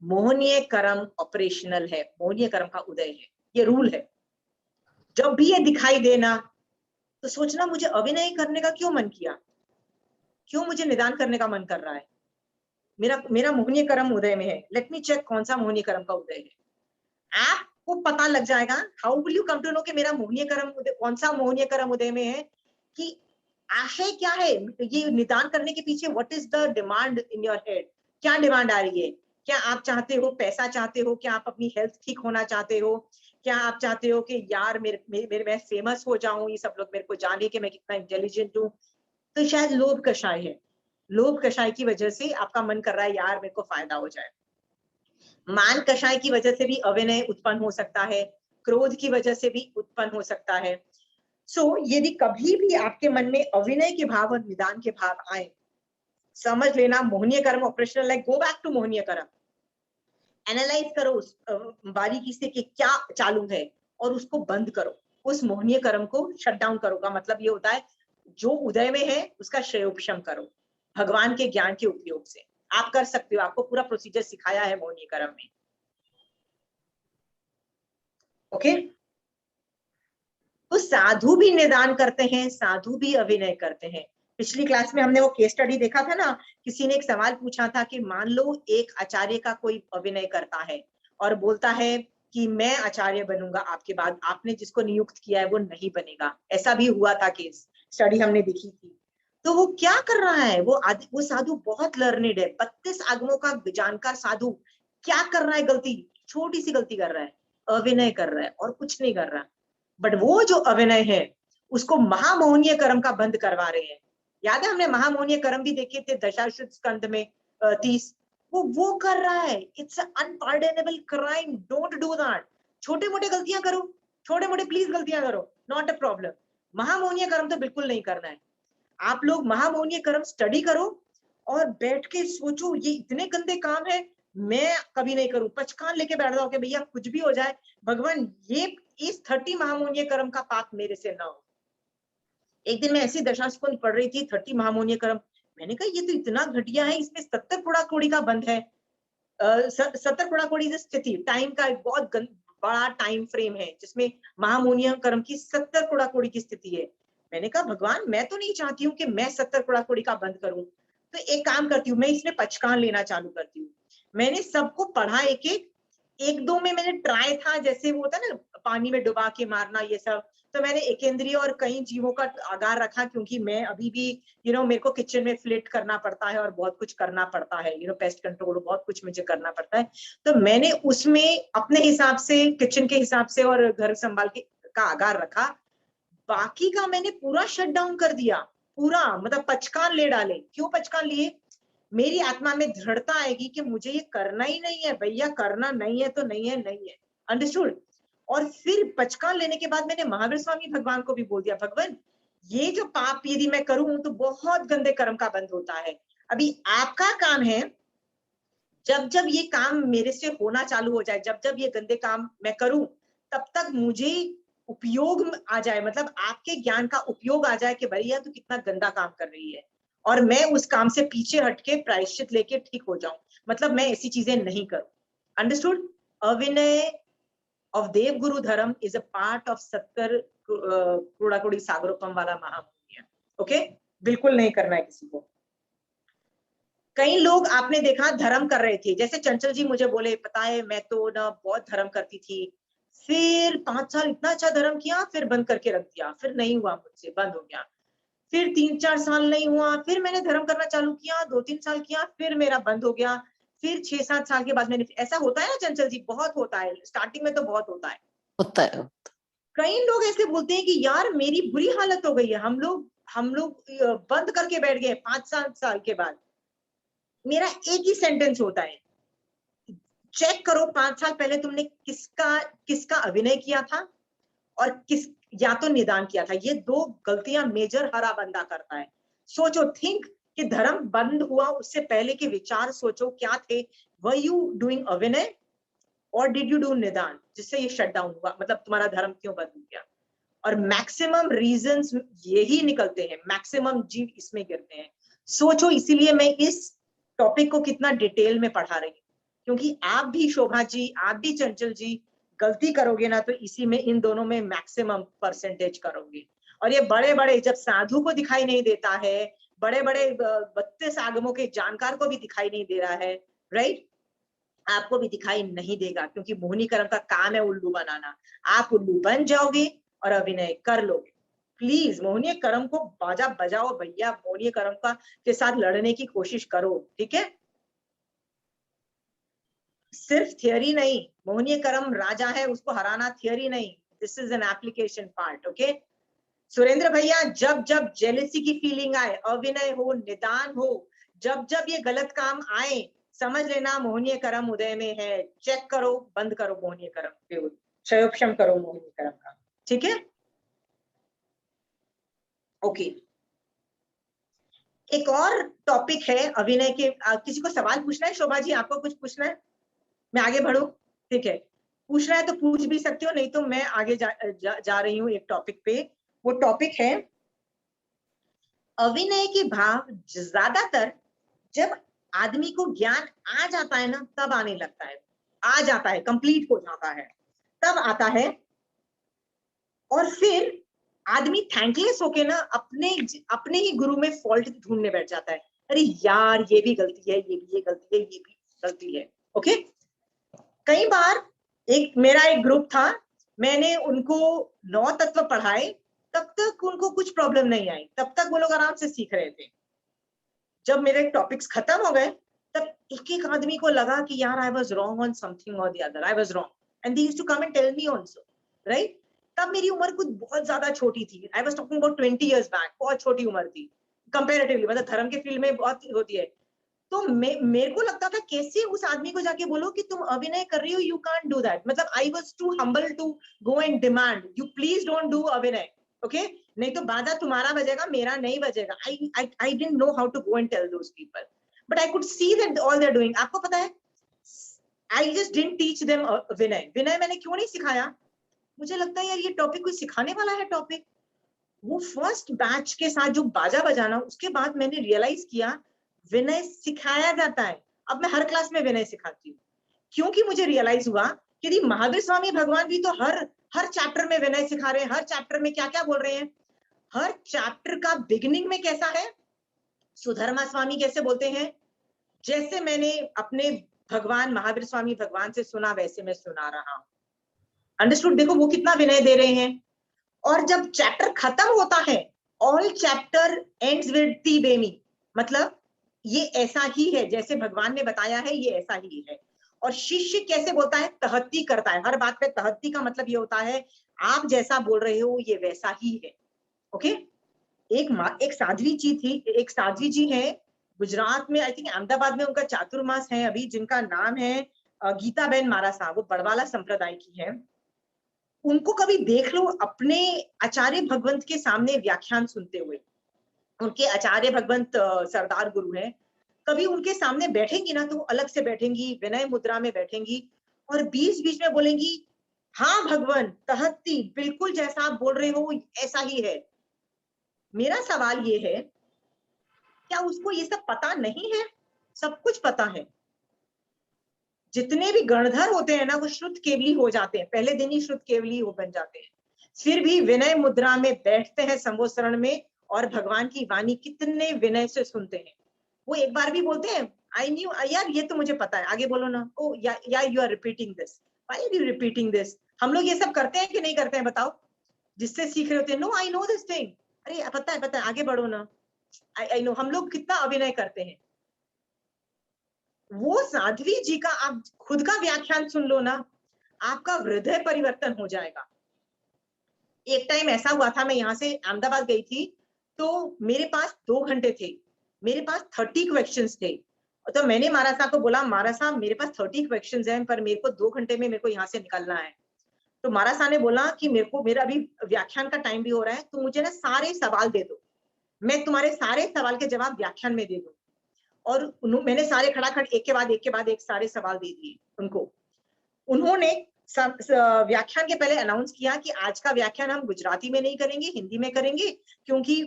मोहनीय कर्म ऑपरेशनल है, मोहनीय कर्म का उदय है, ये रूल है। जब भी ये दिखाई देना तो सोचना मुझे अभिनय करने का क्यों मन किया, क्यों मुझे निदान करने का मन कर रहा है। मेरा मेरा मोहनीय कर्म उदय में है, लेट मी चेक कौन सा मोहनीय कर्म का उदय है। आपको पता लग जाएगा। How will you come to know कि मेरा मोहनीय कर्म कौन सा मोहनीय कर्म उदय में है, कि आशय क्या है ये निदान करने के पीछे। What is the demand in your head? क्या डिमांड आ रही है? क्या आप चाहते हो पैसा चाहते हो? क्या आप अपनी हेल्थ ठीक होना चाहते हो? क्या आप चाहते हो कि यार मेरे मैं फेमस हो जाऊं, ये सब लोग मेरे को जाने कि मैं कितना इंटेलिजेंट हूँ? तो शायद लोभ कषाय है। लोभ कषाय की वजह से आपका मन कर रहा है यार मेरे को फायदा हो जाए। मान कषाय की वजह से भी अविनय उत्पन्न हो सकता है, क्रोध की वजह से भी उत्पन्न हो सकता है। यदि कभी भी आपके मन में अविनय के भाव और निदान के भाव आए, समझ लेना मोहनीय कर्म ऑपरेशनल है, गो बैक टू मोहनीय कर्म, एनालाइज करो उस बारीकी से कि क्या चालू है और उसको बंद करो, उस मोहनीय कर्म को शट डाउन करो का मतलब ये होता है जो उदय में है उसका श्रेयोपशम करो भगवान के ज्ञान के उपयोग से। आप कर सकते हो, आपको पूरा प्रोसीजर सिखाया है मोहनीय कर्म में। ओके, तो साधु भी निदान करते हैं, साधु भी अभिनय करते हैं। पिछली क्लास में हमने वो केस स्टडी देखा था ना, किसी ने एक सवाल पूछा था कि मान लो एक आचार्य का कोई अभिनय करता है और बोलता है कि मैं आचार्य बनूंगा आपके बाद, आपने जिसको नियुक्त किया है वो नहीं बनेगा। ऐसा भी हुआ था केस स्टडी हमने देखी थी। तो वो क्या कर रहा है, वो साधु बहुत लर्निड है, 32 आगमों का जानकार साधु क्या कर रहा है, गलती, छोटी सी गलती कर रहा है, अभिनय कर रहा है और कुछ नहीं कर रहा। बट वो जो अभिनय है उसको महामोहनीय कर्म का बंद करवा रहे हैं। याद है हमने महामोहनीय कर्म भी देखे थे दशाश्वत स्कंद में 30, वो कर रहा है। It's unpardonable crime, don't do that. छोटे मोटे गलतियां करो, छोटे मोटे प्लीज गलतियां करो, नॉट अ प्रॉब्लम। महामोहनीय कर्म तो बिल्कुल नहीं करना है। आप लोग महामोहनीय कर्म स्टडी करो और बैठ के सोचो ये इतने गंदे काम है, मैं कभी नहीं करूं, पचकान लेके बैठ जाओ कि भैया कुछ भी हो जाए, भगवान ये इस 30 महामोहनीय कर्म का पाप मेरे से ना हो। एक दिन मैं ऐसी दशास्कंद पढ़ रही थी, 30 महामोहनीय कर्म, मैंने कहा ये तो इतना घटिया है, इसमें 70 कूड़ा कोड़ी का बंद है। 70 कूड़ा कोड़ी स्थिति टाइम का एक बहुत बड़ा टाइम फ्रेम है जिसमें महामोहनीय कर्म की 70 कूड़ा कोड़ी की स्थिति है। मैंने कहा भगवान मैं तो नहीं चाहती हूँ कि मैं 70 कूड़ा कोड़ी का बंद करूं, तो एक काम करती हूँ, मैं इसमें पचकान लेना चालू करती हूँ। मैंने सबको पढ़ा एक दो में मैंने ट्राई था, जैसे वो होता है ना पानी में डुबा के मारना ये सब, तो मैंने एकेंद्रीय और कई जीवों का आगार रखा, क्योंकि मैं अभी भी मेरे को किचन में फ्लिट करना पड़ता है और बहुत कुछ करना पड़ता है, पेस्ट कंट्रोल बहुत कुछ मुझे करना पड़ता है। तो मैंने उसमें अपने हिसाब से, किचन के हिसाब से और घर संभाल के का आगार रखा। बाकी का मैंने पूरा शट डाउन कर दिया, पूरा मतलब पचकान ले डाले। क्यों पचकान लिए? मेरी आत्मा में दृढ़ता आएगी कि मुझे ये करना ही नहीं है भैया, करना नहीं है तो नहीं है, नहीं है। अंडरस्टूड? और फिर पचकान लेने के बाद मैंने महावीर स्वामी भगवान को भी बोल दिया, भगवान ये जो पाप यदि मैं करूं तो बहुत गंदे कर्म का बंद होता है। अभी आपका काम है, जब जब ये काम मेरे से होना चालू हो जाए, जब जब ये गंदे काम मैं करूं, तब तक मुझे उपयोग आ जाए, मतलब आपके ज्ञान का उपयोग आ जाए कि भैया तू कितना गंदा काम कर रही है, और मैं उस काम से पीछे हटके प्रायश्चित लेके ठीक हो जाऊं, मतलब मैं ऐसी चीजें नहीं करूं। अंडरस्टूड? अविनय ऑफ देव गुरु धर्म इज अ पार्ट ऑफ 70 कूड़ा कुड़ी सागरोपम वाला महापुण्य। ओके, बिल्कुल नहीं करना है किसी को। कई लोग आपने देखा धर्म कर रहे थे, जैसे चंचल जी मुझे बोले पता है मैं तो ना बहुत धर्म करती थी, फिर 5 साल इतना अच्छा धर्म किया, फिर बंद करके रख दिया, फिर नहीं हुआ मुझसे, बंद हो गया। फिर 3-4 साल नहीं हुआ, फिर मैंने धर्म करना चालू किया, 2-3 साल किया, फिर मेरा बंद हो गया। फिर 6-7 साल के बाद मैंने, ऐसा होता है ना चंचल जी, बहुत होता है, स्टार्टिंग में तो बहुत होता है। होता है। कई लोग ऐसे बोलते हैं कि यार मेरी बुरी हालत हो गई है, हम लोग बंद करके बैठ गए 5-7 साल के बाद। मेरा एक ही सेंटेंस होता है, चेक करो 5 साल पहले तुमने किसका अभिनय किया था और किस या तो निदान किया था। ये 2 गलतियां मेजर हरा बंदा करता है। सोचो, थिंक कि धर्म बंद हुआ उससे पहले के विचार सोचो क्या थे। वर यू डूइंग अभिनय और डिड यू डू निदान, जिससे ये शट डाउन हुआ, मतलब तुम्हारा धर्म क्यों बंद हो गया? और मैक्सिमम रीजंस यही निकलते हैं, मैक्सिमम जीव इसमें गिरते हैं। सोचो, इसीलिए मैं इस टॉपिक को कितना डिटेल में पढ़ा रही हूँ, क्योंकि आप भी शोभा जी, आप भी चंचल जी गलती करोगे ना तो इसी में, इन दोनों में मैक्सिमम परसेंटेज करोगे। और ये बड़े बड़े, जब साधु को दिखाई नहीं देता है, बड़े बड़े 32 आगमों के जानकार को भी दिखाई नहीं दे रहा है, राइट, आपको भी दिखाई नहीं देगा, क्योंकि मोहिनी कर्म का काम है उल्लू बनाना। आप उल्लू बन जाओगे और अभिनय कर लोगे। प्लीज मोहनीय कर्म को बाजा बजाओ भैया, मोहनीय कर्म का के साथ लड़ने की कोशिश करो, ठीक है? सिर्फ थियरी नहीं, मोहनीय कर्म राजा है उसको हराना थियरी नहीं, this is an application part. Okay Surendra भैया, जब जब जेलसी की फीलिंग आए, अविनय हो, निदान हो, जब जब ये गलत काम आए समझ लेना मोहनीय कर्म उदय में है, चेक करो, बंद करो मोहनीय कर्म, क्षयोपशम करो मोहनीय कर्म का। ठीक है, ओके। एक और टॉपिक है अभिनय के, किसी को सवाल पूछना है? शोभा जी आपको कुछ पूछना है? मैं आगे बढ़ू? ठीक है, पूछना है तो पूछ भी सकते हो, नहीं तो मैं आगे जा रही हूँ एक टॉपिक पे। वो टॉपिक है अभिनय के भाव ज्यादातर जब आदमी को ज्ञान आ जाता है ना, तब आने लगता है, आ जाता है, कंप्लीट हो जाता है, तब आता है। और फिर आदमी थैंकलेस होके ना अपने ही गुरु में फॉल्ट ढूंढने बैठ जाता है, अरे यार ये भी गलती है, ये गलती है, ये भी गलती है। ओके, कई बार मेरा एक ग्रुप था, मैंने उनको 9 तत्व पढ़ाए, तब तक उनको कुछ प्रॉब्लम नहीं आई, तब तक वो लोग आराम से सीख रहे थे। जब मेरे टॉपिक्स खत्म हो गए तब एक एक आदमी को लगा कि यार I was wrong on something और the other, I was wrong, and they used to come and tell me also, right? तब मेरी उम्र कुछ बहुत ज्यादा छोटी थी, I was talking about 20 years back, बहुत छोटी उम्र थी कंपैरेटिवली, मतलब धर्म के फील्ड में बहुत होती है। तो मेरे को लगता था कैसे उस आदमी को जाके बोलो कि तुम अभिनय कर रही हो, यू कांट डू दैट, मतलब I was too humble to go and demand you please don't do अभिनय, ओके? नहीं तो बाजा तुम्हारा बजेगा, मेरा नहीं बजेगा। I didn't know how to go and tell those people, but I could see that all they are doing. आपको पता है, I just didn't teach them विनय। विनय मैंने क्यों नहीं सिखाया? मुझे लगता है यार ये टॉपिक कोई सिखाने वाला है टॉपिक। वो फर्स्ट बैच के साथ जो बाजा बजाना, उसके बाद मैंने रियलाइज किया विनय सिखाया जाता है। अब मैं हर क्लास में विनय सिखाती हूँ, क्योंकि मुझे रियलाइज हुआ कि यदि महावीर स्वामी भगवान भी तो हर चैप्टर में विनय सिखा रहे हैं, हर चैप्टर में क्या क्या बोल रहे हैं। हर चैप्टर का बिगिनिंग में कैसा है, सुधर्मा स्वामी कैसे बोलते हैं, जैसे मैंने अपने भगवान महावीर स्वामी भगवान से सुना वैसे मैं सुना रहा हूं। अंडरस्टूड? देखो वो कितना विनय दे रहे हैं। और जब चैप्टर खत्म होता है, ऑल चैप्टर एंड्स विद टी बेमी, मतलब ये ऐसा ही है जैसे भगवान ने बताया है, ये ऐसा ही है। और शिष्य कैसे बोलता है, तहत्ती करता है, हर बात पे तहत्ती का मतलब ये होता है आप जैसा बोल रहे हो ये वैसा ही है। ओके, एक साध्वी जी थी, एक साध्वी जी है गुजरात में, आई थिंक अहमदाबाद में उनका चातुर्मास है अभी, जिनका नाम है गीताबेन मारा साहब, वो बड़वाला संप्रदाय की है। उनको कभी देख लो अपने आचार्य भगवंत के सामने व्याख्यान सुनते हुए, उनके आचार्य भगवंत सरदार गुरु हैं, कभी उनके सामने बैठेंगी ना तो अलग से बैठेंगी, विनय मुद्रा में बैठेंगी और बीच बीच में बोलेंगी, हाँ भगवान तहत्ती, बिल्कुल जैसा आप बोल रहे हो ऐसा ही है। मेरा सवाल ये है, क्या उसको ये सब पता नहीं है? सब कुछ पता है। जितने भी गणधर होते हैं ना, वो श्रुत केवली हो जाते हैं, पहले दिन ही श्रुत केवली हो बन जाते हैं, फिर भी विनय मुद्रा में बैठते हैं संवत्सरण में, और भगवान की वाणी कितने विनय से सुनते हैं। वो एक बार भी बोलते हैं, आई न्यू, यार ये तो मुझे पता है, आगे बोलो ना। Oh yeah you are repeating this, why are you repeating this? हम लोग ये सब करते हैं कि नहीं करते हैं बताओ, जिससे सीख रहे होते हैं, no I know this thing, अरे पता है, आगे बढ़ो ना। आई नो, हम लोग कितना अभिनय करते हैं। वो साध्वी जी का आप खुद का व्याख्यान सुन लो ना, आपका हृदय परिवर्तन हो जाएगा। एक टाइम ऐसा हुआ था, मैं यहाँ से अहमदाबाद गई थी, तो मेरे पास 2 घंटे थे, मेरे पास 30 क्वेश्चंस थे। तो मैंने महाराज साहब को बोला, महाराज साहब मेरे पास 30 क्वेश्चंस हैं, पर मेरे को 2 घंटे में मेरे को यहाँ से निकलना है। तो महाराज साहब ने बोला कि मेरा अभी व्याख्यान का टाइम भी हो रहा है, तो मुझे ना सारे सवाल दे दो, मैं तुम्हारे सारे सवाल के जवाब व्याख्यान में दे दूं। और मैंने सारे खड़ाखड़ एक के बाद एक सारे सवाल दे दिए उनको। उन्होंने व्याख्यान के पहले अनाउंस किया कि आज का व्याख्यान हम गुजराती में नहीं करेंगे, हिंदी में करेंगे, क्योंकि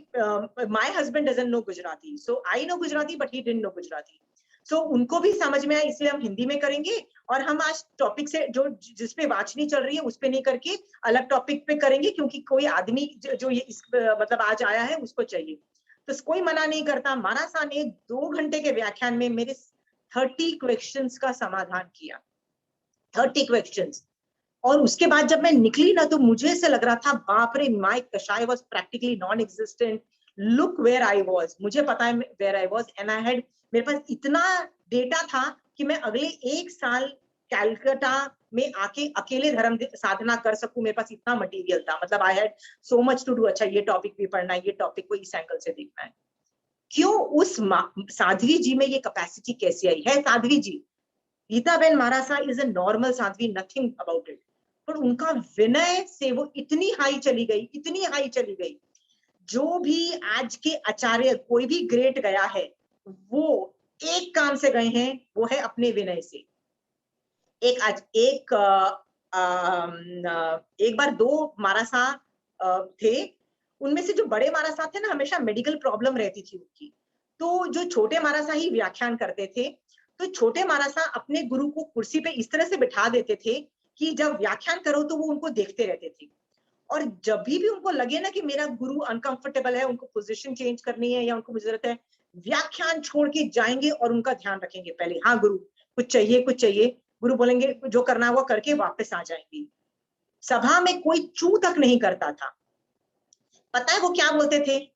my husband doesn't know Gujarati, so I know Gujarati but he didn't know Gujarati. So उनको भी समझ में आया, इसलिए हम हिंदी में करेंगे। और हम आज टॉपिक से जो जिसपे वाचनी चल रही है उस पे नहीं करके अलग टॉपिक पे करेंगे, क्योंकि कोई आदमी जो ये मतलब आज आया है उसको चाहिए, तो कोई मना नहीं करता। महाराज साहब ने 2 घंटे के व्याख्यान में मेरे 30 क्वेश्चंस का समाधान किया, 30 क्वेश्चंस। और उसके बाद जब मैं निकली ना, तो मुझे ऐसे लग रहा था, बाप रे, माय कशाय was practically non existent, look where I was, मुझे पता है where I was, and I had, मेरे पास इतना डेटा था कि मैं अगले 1 साल कैलकाटा में आके अकेले धर्म साधना कर सकूं, मेरे पास इतना मटेरियल था, मतलब I had so much to do. अच्छा ये टॉपिक भी पढ़ना है, ये टॉपिक को इस एंगल से देखना है। क्यों उस साध्वी जी में ये कैपेसिटी कैसे आई है? साध्वी जी, गीताबेन महारासा इज अ नॉर्मल साध्वी, नथिंग अबाउट इट, पर उनका विनय से वो इतनी हाई चली गई, इतनी हाई चली गई। जो भी आज के आचार्य कोई भी ग्रेट गया है, वो एक काम से गए हैं, वो है अपने विनय से। एक आज एक बार दो मारासा थे, उनमें से जो बड़े मारासा थे ना, हमेशा मेडिकल प्रॉब्लम रहती थी उनकी, तो जो छोटे मारासा ही व्याख्यान करते थे। तो छोटे मारासा अपने गुरु को कुर्सी पे इस तरह से बिठा देते थे कि जब व्याख्यान करो तो वो उनको देखते रहते थे, और जब भी उनको लगे ना कि मेरा गुरु अनकंफर्टेबल है, उनको पोजीशन चेंज करनी है या उनको मुझे जरूरत है, व्याख्यान छोड़ के जाएंगे और उनका ध्यान रखेंगे पहले, हाँ गुरु कुछ चाहिए, कुछ चाहिए। गुरु बोलेंगे जो करना है वो करके वापस आ जाएंगे। सभा में कोई चू तक नहीं करता था। पता है वो क्या बोलते थे?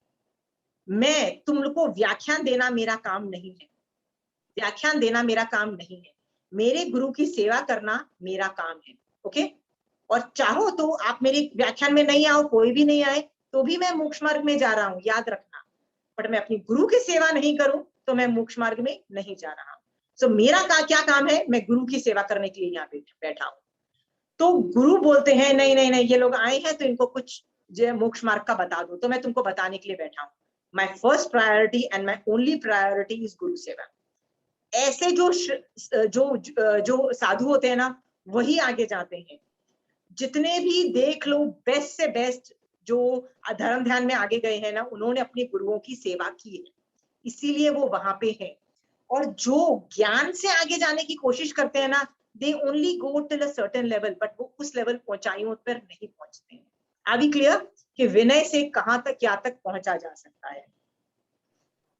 मैं तुम लोग को व्याख्यान देना मेरा काम नहीं है, व्याख्यान देना मेरा काम नहीं है, मेरे गुरु की सेवा करना मेरा काम है। ओके, और चाहो तो आप मेरे व्याख्यान में नहीं आओ, कोई भी नहीं आए, तो भी मैं मोक्ष मार्ग में जा रहा हूँ, याद रखना। बट मैं अपनी गुरु की सेवा नहीं करूं तो मैं मोक्ष मार्ग में नहीं जा रहा हूँ। सो मेरा क्या काम है? मैं गुरु की सेवा करने के लिए यहाँ बैठा हूँ। तो गुरु बोलते हैं नहीं नहीं नहीं, ये लोग आए हैं तो इनको कुछ जो मोक्ष मार्ग का बता दो, तो मैं तुमको बताने के लिए बैठा हूँ। My first priority and my only priority is गुरु सेवा। ऐसे जो साधु होते हैं ना, वही आगे जाते हैं। जितने भी देख लो बेस्ट से बेस्ट जो धर्म ध्यान में आगे गए हैं ना, उन्होंने अपने गुरुओं की सेवा की है, इसीलिए वो वहां पे है। और जो ज्ञान से आगे जाने की कोशिश करते हैं ना, they only go till a certain level, but वो उस लेवल ऊंचाइयों पर नहीं पहुंचते हैं। अभी क्लियर कि विनय से कहां तक क्या तक पहुंचा जा सकता है।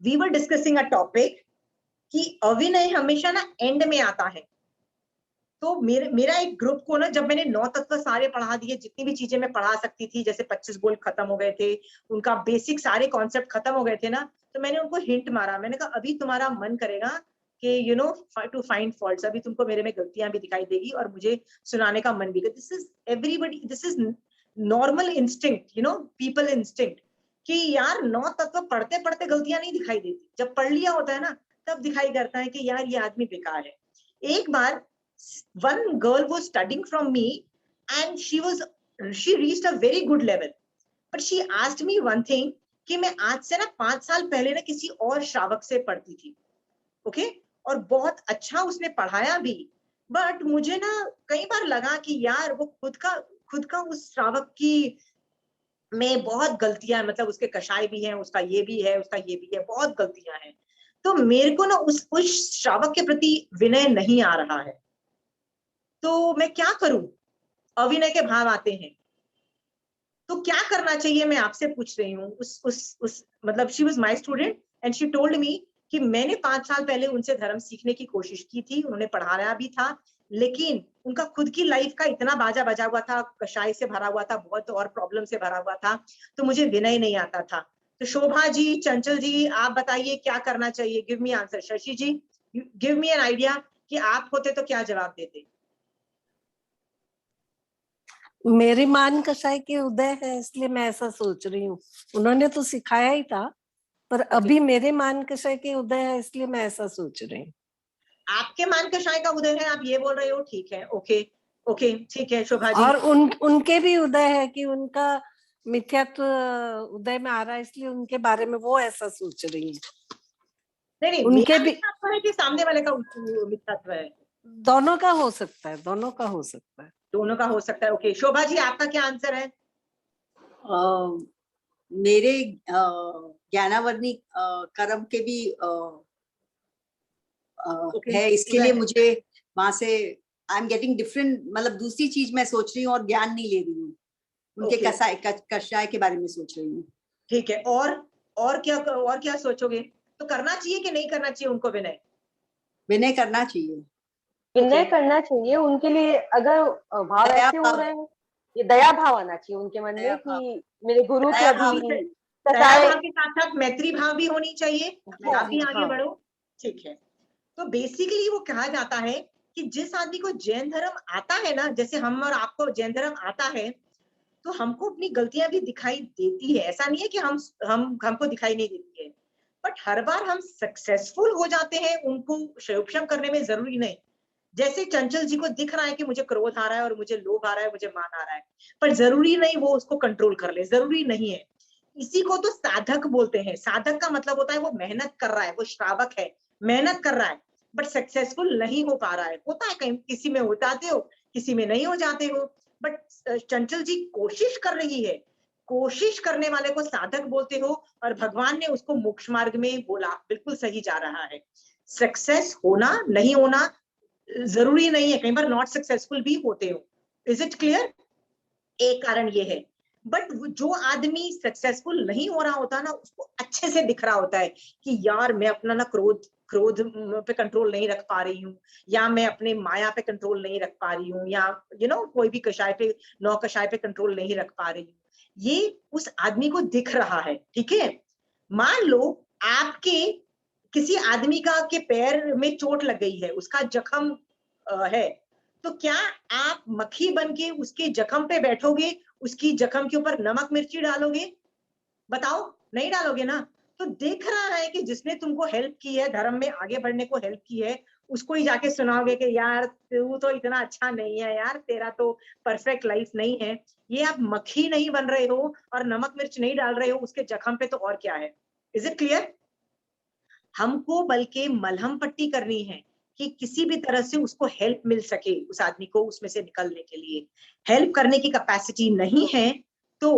We were discussing a topic कि अविनय हमेशा ना एंड में आता है। तो मेरा एक ग्रुप को ना, जब मैंने 9 तत्व सारे पढ़ा दिए, जितनी भी चीजें मैं पढ़ा सकती थी, जैसे 25 गोल खत्म हो गए थे, उनका बेसिक सारे कॉन्सेप्ट खत्म हो गए थे ना, तो मैंने उनको हिंट मारा। मैंने कहा अभी तुम्हारा मन करेगा कि you know to find faults, अभी तुमको मेरे में गलतियां भी दिखाई देगी और मुझे सुनाने का मन भी। This is everybody, this is normal instinct, you know, people instinct, कि यार 9 तत्व पढ़ते पढ़ते गलतियां नहीं दिखाई देती, जब पढ़ लिया होता है ना तब दिखाई करता है कि यार ये आदमी बेकार है। एक बार one girl was studying from me and she reached a very good level, but she asked me one thing कि मैं आज से ना 5 साल पहले ना किसी और श्रावक से पढ़ती थी, ओके, और बहुत अच्छा उसने पढ़ाया भी, बट मुझे ना कई बार लगा कि यार वो खुद का उस श्रावक की में बहुत गलतियां, मतलब उसके कषाय भी हैं, उसका ये भी है, उसका ये भी है, बहुत गलतियां हैं। तो मेरे को ना उस श्रावक के प्रति विनय नहीं आ रहा है, तो मैं क्या करूं? अविनय के भाव आते हैं, तो क्या करना चाहिए मैं आपसे पूछ रही हूँ। उस मतलब she was my student and she told me कि मैंने 5 साल पहले उनसे धर्म सीखने की कोशिश की थी, उन्होंने पढ़ाया भी था, लेकिन उनका खुद की लाइफ का इतना बाजा बजा हुआ था, कषाय से भरा हुआ था, बहुत और प्रॉब्लम से भरा हुआ था, तो मुझे विनय नहीं आता था। तो शोभा जी, चंचल जी, आप बताइए क्या करना चाहिए? Give me answer. Shashi ji, give me an idea कि आप होते तो क्या जवाब देते? मेरी मान कसाई के उदय है इसलिए मैं ऐसा सोच रही हूँ। उन्होंने तो सिखाया ही था, पर अभी मेरे मान कसाई के उदय है इसलिए मैं ऐसा सोच रही हूँ। आपके मान कषाय का उदय है, आप ये बोल रहे हो, ठीक है, ओके ओके, ठीक है शोभा जी। और उनके भी उदय है कि उनका मिथ्यात्व उदय में आ रहा है, इसलिए उनके बारे में वो ऐसा सोच रही है। नहीं नहीं, उनके मेरा भी मिथ्यात्व है कि सामने वाले का मिथ्यात्व है? दोनों का हो सकता है, दोनों का हो सकता है। दोनों का हो सकता है। ओके, शोभा जी आपका क्या आंसर है? मेरे ज्ञानावर्णी कर्म के भी है, इसके लिए मुझे वहां से आई एम गेटिंग डिफरेंट, मतलब दूसरी चीज मैं सोच रही हूँ और ज्ञान नहीं ले रही हूँ, उनके कषाय के बारे में सोच रही हूँ। ठीक है, और क्या सोचोगे? तो करना चाहिए कि नहीं करना चाहिए उनको विनय? विनय करना चाहिए। विनय करना चाहिए उनके लिए। अगर भाव दया ऐसे हो भाव, रहे हैं, ये दया भाव आना चाहिए उनके मन दया में भाव, कि मेरे गुरु के दया भाव अभी दया कसाय। भाव के साथ साथ मैत्री भाव भी होनी चाहिए कि आप भी आगे हाँ, बढ़ो। ठीक है, तो बेसिकली वो कहा जाता है कि जिस आदमी को जैन धर्म आता है ना, जैसे हम और आपको जैन धर्म आता है, तो हमको अपनी गलतियां भी दिखाई देती है, ऐसा नहीं है कि हमको दिखाई नहीं देती है। बट हर बार हम सक्सेसफुल हो जाते हैं उनको क्षयोक्षम करने में, जरूरी नहीं। जैसे चंचल जी को दिख रहा है कि मुझे क्रोध आ रहा है और मुझे लोभ आ रहा है, मुझे मान आ रहा है, पर जरूरी नहीं वो उसको कंट्रोल कर ले, जरूरी नहीं है। इसी को तो साधक बोलते हैं। साधक का मतलब होता है वो मेहनत कर रहा है, वो श्रावक है, मेहनत कर रहा है, बट सक्सेसफुल नहीं हो पा रहा है। होता है कहीं किसी में हो जाते हो, किसी में नहीं हो जाते हो, बट चंचल जी कोशिश कर रही है। कोशिश करने वाले को साधक बोलते हो, और भगवान ने उसको मोक्ष मार्ग में बोला, बिल्कुल सही जा रहा है। सक्सेस होना नहीं होना जरूरी नहीं है, कई बार नॉट सक्सेसफुल भी होते हो। Is it clear? एक कारण ये है। बट जो आदमी सक्सेसफुल नहीं हो रहा होता ना, उसको अच्छे से दिख रहा होता है कि यार मैं अपना ना क्रोध क्रोध पे कंट्रोल नहीं रख पा रही हूँ, या मैं अपने माया पे कंट्रोल नहीं रख पा रही हूँ, या कोई भी कषाय पे, नौ कषाय पे कंट्रोल नहीं रख पा रही हूँ। ये उस आदमी को दिख रहा है, ठीक है। मान लो आपके किसी आदमी का के पैर में चोट लग गई है, उसका जख्म है, तो क्या आप मक्खी बन के उसके जख्म पे बैठोगे, उसकी जख्म के ऊपर नमक मिर्ची डालोगे? बताओ, नहीं डालोगे ना। तो देख रहा है कि जिसने तुमको हेल्प की है, धर्म में आगे बढ़ने को हेल्प की है, उसको ही जाके सुनाओगे कि यार तू तो इतना अच्छा नहीं है यार, तेरा तो परफेक्ट लाइफ नहीं है। ये आप मक्खी नहीं बन रहे हो और नमक मिर्च नहीं डाल रहे हो उसके जख्म पे, तो और क्या है? Is it clear? हमको बल्कि मलहम पट्टी करनी है कि किसी भी तरह से उसको हेल्प मिल सके, उस आदमी को उसमें से निकलने के लिए। हेल्प करने की कैपेसिटी नहीं है तो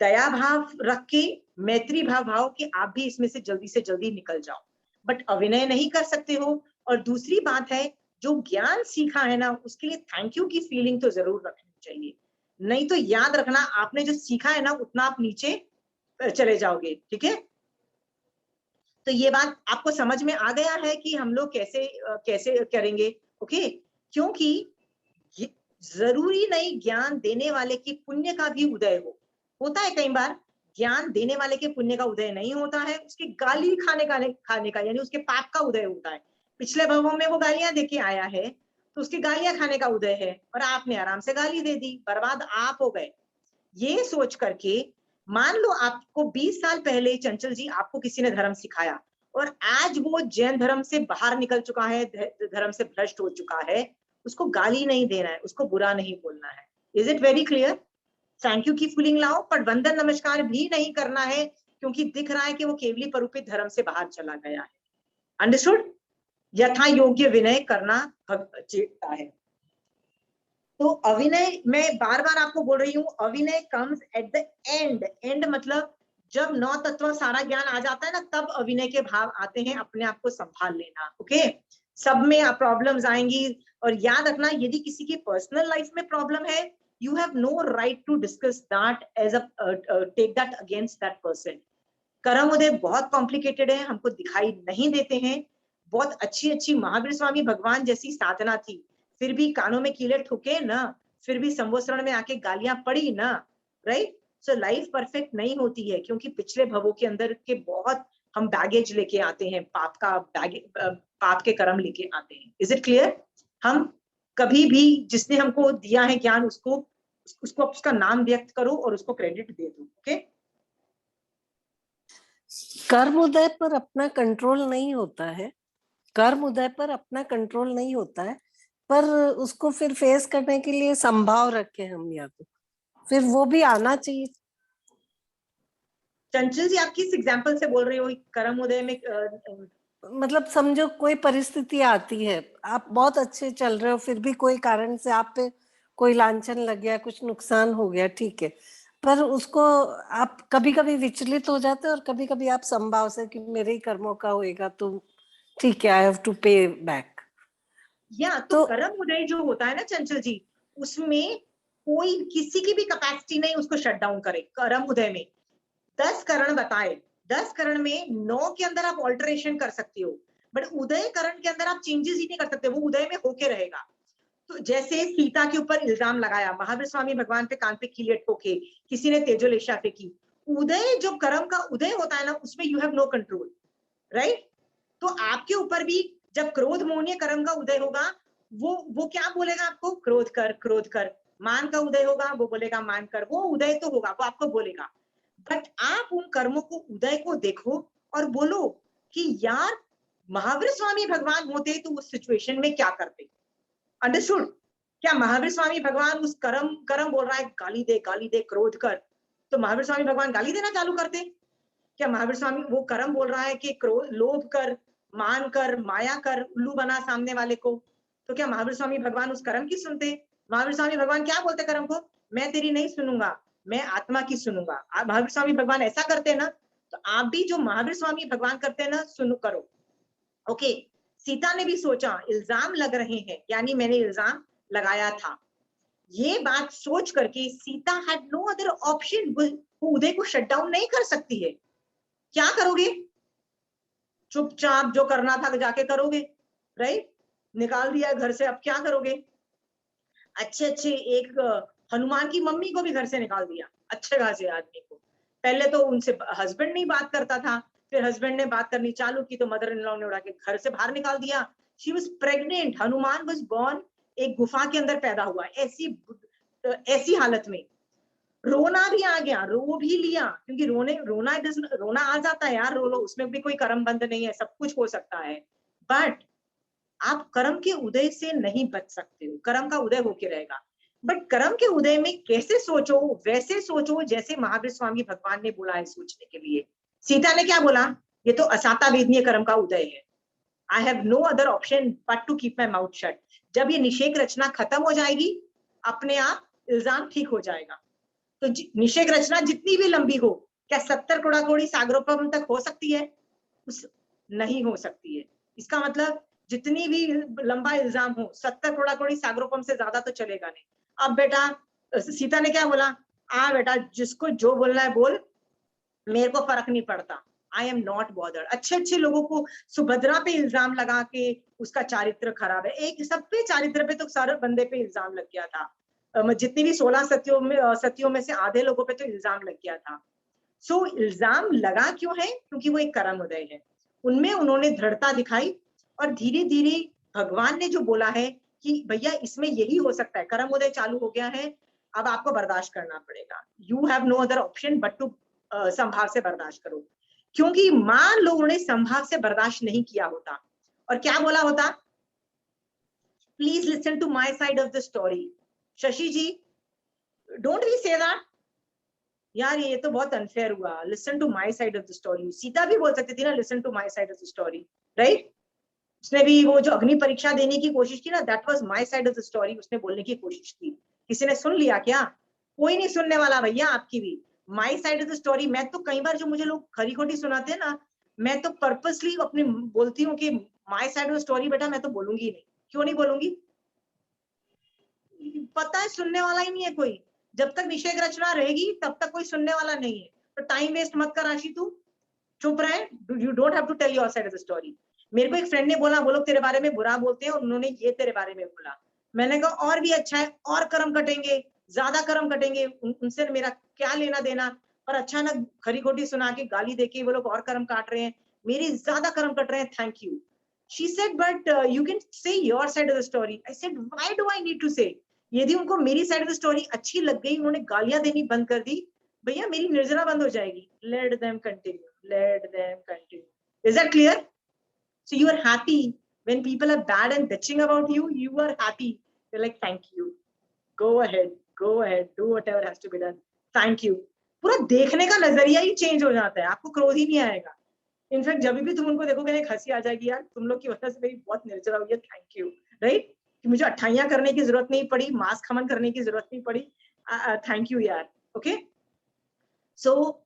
दया भाव रख के, मैत्री भाव कि आप भी इसमें से जल्दी निकल जाओ, बट अभिनय नहीं कर सकते हो। और दूसरी बात है, जो ज्ञान सीखा है ना, उसके लिए थैंक यू की फीलिंग तो जरूर रखनी चाहिए। नहीं तो याद रखना, आपने जो सीखा है ना उतना आप नीचे चले जाओगे, ठीक है। तो ये बात आपको समझ में आ गया है कि हम लोग कैसे करेंगे, ओके। क्योंकि जरूरी नहीं ज्ञान देने वाले की पुण्य का भी उदय हो। होता है कई बार ज्ञान देने वाले के पुण्य का उदय नहीं होता है, उसके गाली खाने का यानी उसके पाप का उदय होता है। पिछले भवों में वो गालियां देके आया है, तो उसकी गालियां खाने का उदय है, और आपने आराम से गाली दे दी, बर्बाद आप हो गए। ये सोच करके, मान लो आपको 20 साल पहले चंचल जी आपको किसी ने धर्म सिखाया, और आज वो जैन धर्म से बाहर निकल चुका है, धर्म से भ्रष्ट हो चुका है, उसको गाली नहीं देना है, उसको बुरा नहीं बोलना है। Is it very clear? Thank you की फीलिंग लाओ, पर वंदन नमस्कार भी नहीं करना है, क्योंकि दिख रहा है कि वो केवली परूपित धर्म से बाहर चला गया है। अंडरस्टूड? यथा योग्य विनय करना चेता है। तो अभिनय, मैं बार बार आपको बोल रही हूँ, अभिनय comes at the end. And मतलब जब 9 तत्व सारा ज्ञान आ जाता है ना, तब अभिनय के भाव आते हैं, अपने आप को संभाल लेना, ओके। सब में प्रॉब्लम्स आएंगी, और याद रखना, यदि किसी की पर्सनल लाइफ में प्रॉब्लम है, you have no right to discuss that as a take that against that person. कर्म उदय बहुत कॉम्प्लिकेटेड है, हमको दिखाई नहीं देते हैं। बहुत अच्छी अच्छी महावीर स्वामी भगवान जैसी साधना थी, फिर भी कानों में कीले ठुके ना, फिर भी संवत्सरण में आके गालियां पड़ी ना, राइट। सो लाइफ परफेक्ट नहीं होती है, क्योंकि पिछले भवों के अंदर के बहुत हम बैगेज लेके आते हैं, पाप के कर्म लेके आते हैं। Is it clear? हम कभी भी जिसने हमको दिया है ज्ञान, उसको उसका नाम व्यक्त करो और उसको क्रेडिट दे दो, ओके। कर्म उदय पर अपना कंट्रोल नहीं होता है, कर्म उदय पर अपना कंट्रोल नहीं होता है, पर उसको फिर फेस करने के लिए संभाव रखे हम, या तो फिर वो भी आना चाहिए। चंचल जी, आप किस एग्जाम्पल से बोल रहे हो कर्म उदय में? मतलब समझो कोई परिस्थिति आती है, आप बहुत अच्छे चल रहे हो, फिर भी कोई कारण से आप पे कोई लांछन लग गया, कुछ नुकसान हो गया, ठीक है, पर उसको आप कभी कभी विचलित हो जाते हो, और कभी कभी आप संभाव से कि मेरे ही कर्मों का होएगा तो ठीक है, आई हैव टू पे बैक। या तो कर्म उदय जो होता है ना चंचल जी, उसमें कोई किसी की भी कैपेसिटी नहीं उसको शट डाउन करे। कर्म उदय में 10 करण बताए, 10 करण में 9 के अंदर आप ऑल्टरेशन कर सकते हो, बट उदय करण के अंदर आप चेंजेस ही नहीं कर सकते, वो उदय में होके रहेगा। तो जैसे सीता के ऊपर इल्जाम लगाया, महावीर स्वामी भगवान पे कान पे कीले ठोके, किसी ने तेजोलेशा फेंकी, उदय जो कर्म का उदय होता है ना, उसमें you have no control, right. तो आपके ऊपर भी जब क्रोध मोहनीय कर्म का उदय होगा, वो क्या बोलेगा आपको? क्रोध कर, क्रोध कर। मान का उदय होगा, वो बोलेगा मान कर। वो उदय तो होगा, वो आपको बोलेगा, बट आप उन कर्मों को, उदय को देखो, और बोलो कि यार महावीर स्वामी भगवान होते तो उस सिचुएशन में क्या करते। अंडरस्टूड? क्या महावीर स्वामी भगवान उस कर्म बोल रहा है गाली दे क्रोध कर, तो महावीर स्वामी भगवान गाली देना चालू करते? क्या महावीर स्वामी वो कर्म बोल रहा है कि क्रोध लोभ कर, मान कर, माया कर, उल्लू बना सामने वाले को, तो क्या महावीर स्वामी भगवान उस कर्म की सुनते? महावीर स्वामी भगवान क्या बोलते कर्म को? मैं तेरी नहीं सुनूंगा, मैं आत्मा की सुनूंगा। आप महावीर स्वामी भगवान ऐसा करते ना, तो आप भी जो महावीर स्वामी भगवान करते हैं ना, सुनो करो। ओके, सीता ने भी सोचा इल्जाम लग रहे हैं, यानी मैंने इल्जाम लगाया था। ये बात सोच करके Sita had no other option, वो उदय को शट डाउन नहीं कर सकती है। क्या करोगे? चुपचाप जो करना था जाके करोगे, राइट? निकाल दिया घर से, अब क्या करोगे? अच्छे एक हनुमान की मम्मी को भी घर से निकाल दिया, अच्छे खासे आदमी को। पहले तो उनसे हस्बैंड नहीं बात करता था, फिर हस्बैंड ने बात करनी चालू की तो मदर इन लॉ ने उड़ा के घर से बाहर निकाल दिया। She was pregnant, Hanuman was born एक गुफा के अंदर पैदा हुआ, ऐसी हालत में रोना भी आ गया, रो भी लिया, क्योंकि रोना आ जाता है यार, रो लो, उसमें भी कोई कर्म बंद नहीं है, सब कुछ हो सकता है। बट आप कर्म के उदय से नहीं बच सकते हो, कर्म का उदय होके रहेगा। बट कर्म के उदय में कैसे सोचो? वैसे सोचो जैसे महावीर स्वामी भगवान ने बोला है सोचने के लिए। सीता ने क्या बोला? ये तो असाता वेदनीय कर्म का उदय है, I have no other option but to keep my mouth shut. जब ये निषेक रचना खत्म हो जाएगी, अपने आप इल्जाम ठीक हो जाएगा। तो निषेक रचना जितनी भी लंबी हो, क्या 70 कोड़ाकोड़ी सागरोपम तक हो सकती है? नहीं हो सकती है। इसका मतलब जितनी भी लंबा इल्जाम हो, 70 कोड़ाकोड़ी सागरोपम से ज्यादा तो चलेगा नहीं। अब बेटा सीता ने क्या बोला? बेटा जिसको जो बोलना है बोल, मेरे को फर्क नहीं पड़ता, आई एम नॉट बॉदर्ड। अच्छे लोगों को सुभद्रा पे इल्जाम लगा के उसका चारित्र खराब है, एक सब पे चारित्र पे तो सारे बंदे पे इल्जाम लग गया था। जितनी भी 16 सतियों में से आधे लोगों पे तो इल्जाम लग गया था। सो इल्जाम लगा क्यों है? क्योंकि वो एक कर्म उदय है। उनमें उन्होंने दृढ़ता दिखाई और धीरे धीरे भगवान ने जो बोला है कि भैया इसमें यही हो सकता है, कर्म उदय चालू हो गया है, अब आपको बर्दाश्त करना पड़ेगा। You have no other option but to संभाव से बर्दाश्त करो। क्योंकि मान लो उन्होंने संभाव से बर्दाश्त नहीं किया होता और क्या बोला होता? Please listen to my side of the story. Shashi ji, don't we say that? यार ये तो बहुत अनफेयर हुआ, listen to my side of the story. Sita भी बोल सकती थी ना, listen to my side of the story, right? उसने भी वो जो अग्नि परीक्षा देने की कोशिश की ना, that was my side of the story, उसने बोलने की कोशिश की। किसी ने सुन लिया क्या? कोई नहीं सुनने वाला भैया आपकी भी। My side of the story, मैं तो कई बार जो मुझे लोग खरी खोटी सुनाते हैं ना, मैं तो पर्पसली अपने बोलती हूँ कि my side of the story बेटा मैं तो बोलूंगी नहीं। क्यों नहीं बोलूंगी? पता है सुनने वाला ही नहीं है कोई। जब तक निषेध रचना रहेगी तब तक कोई सुनने वाला नहीं है। तो टाइम वेस्ट मत कर आशी, तू चुप रहे। You don't have to tell your side of the story. मेरे को एक फ्रेंड ने बोला वो लोग तेरे बारे में बुरा बोलते हैं और उन्होंने ये तेरे बारे में बोला। मैंने कहा और भी अच्छा है, और कर्म कटेंगे, ज्यादा कर्म कटेंगे, उनसे मेरा क्या लेना देना। पर अच्छा ना खरी खोटी सुना के गाली देके वो लोग और कर्म काट रहे हैं, मेरे ज्यादा कर्म कट रहे हैं, thank you. She said but you can say your side of the story. I said why do I need to say? यदि उनको मेरी साइड ऑफ द स्टोरी अच्छी लग गई, उन्होंने गालियां देनी बंद कर दी, भैया मेरी निर्जरा बंद हो जाएगी। Let them continue, let them continue. Is that clear? So you are happy when people are bad and bitching about you, you are happy. You're like, thank you. Go ahead, do whatever has to be done. Thank you. पूरा देखने का नजरिया ही change हो जाता है, आपको क्रोध ही नहीं आएगा। इनफैक्ट जब भी तुम उनको देखोगे एक हंसी आ जाएगी, यार तुम लोग की वजह से मेरी बहुत निर्जरा हुई है, थैंक यू, राइट? कि मुझे अट्ठाइयां करने की जरूरत नहीं पड़ी, मांस खमन करने की जरूरत नहीं पड़ी, थैंक यू यार। ओके, सो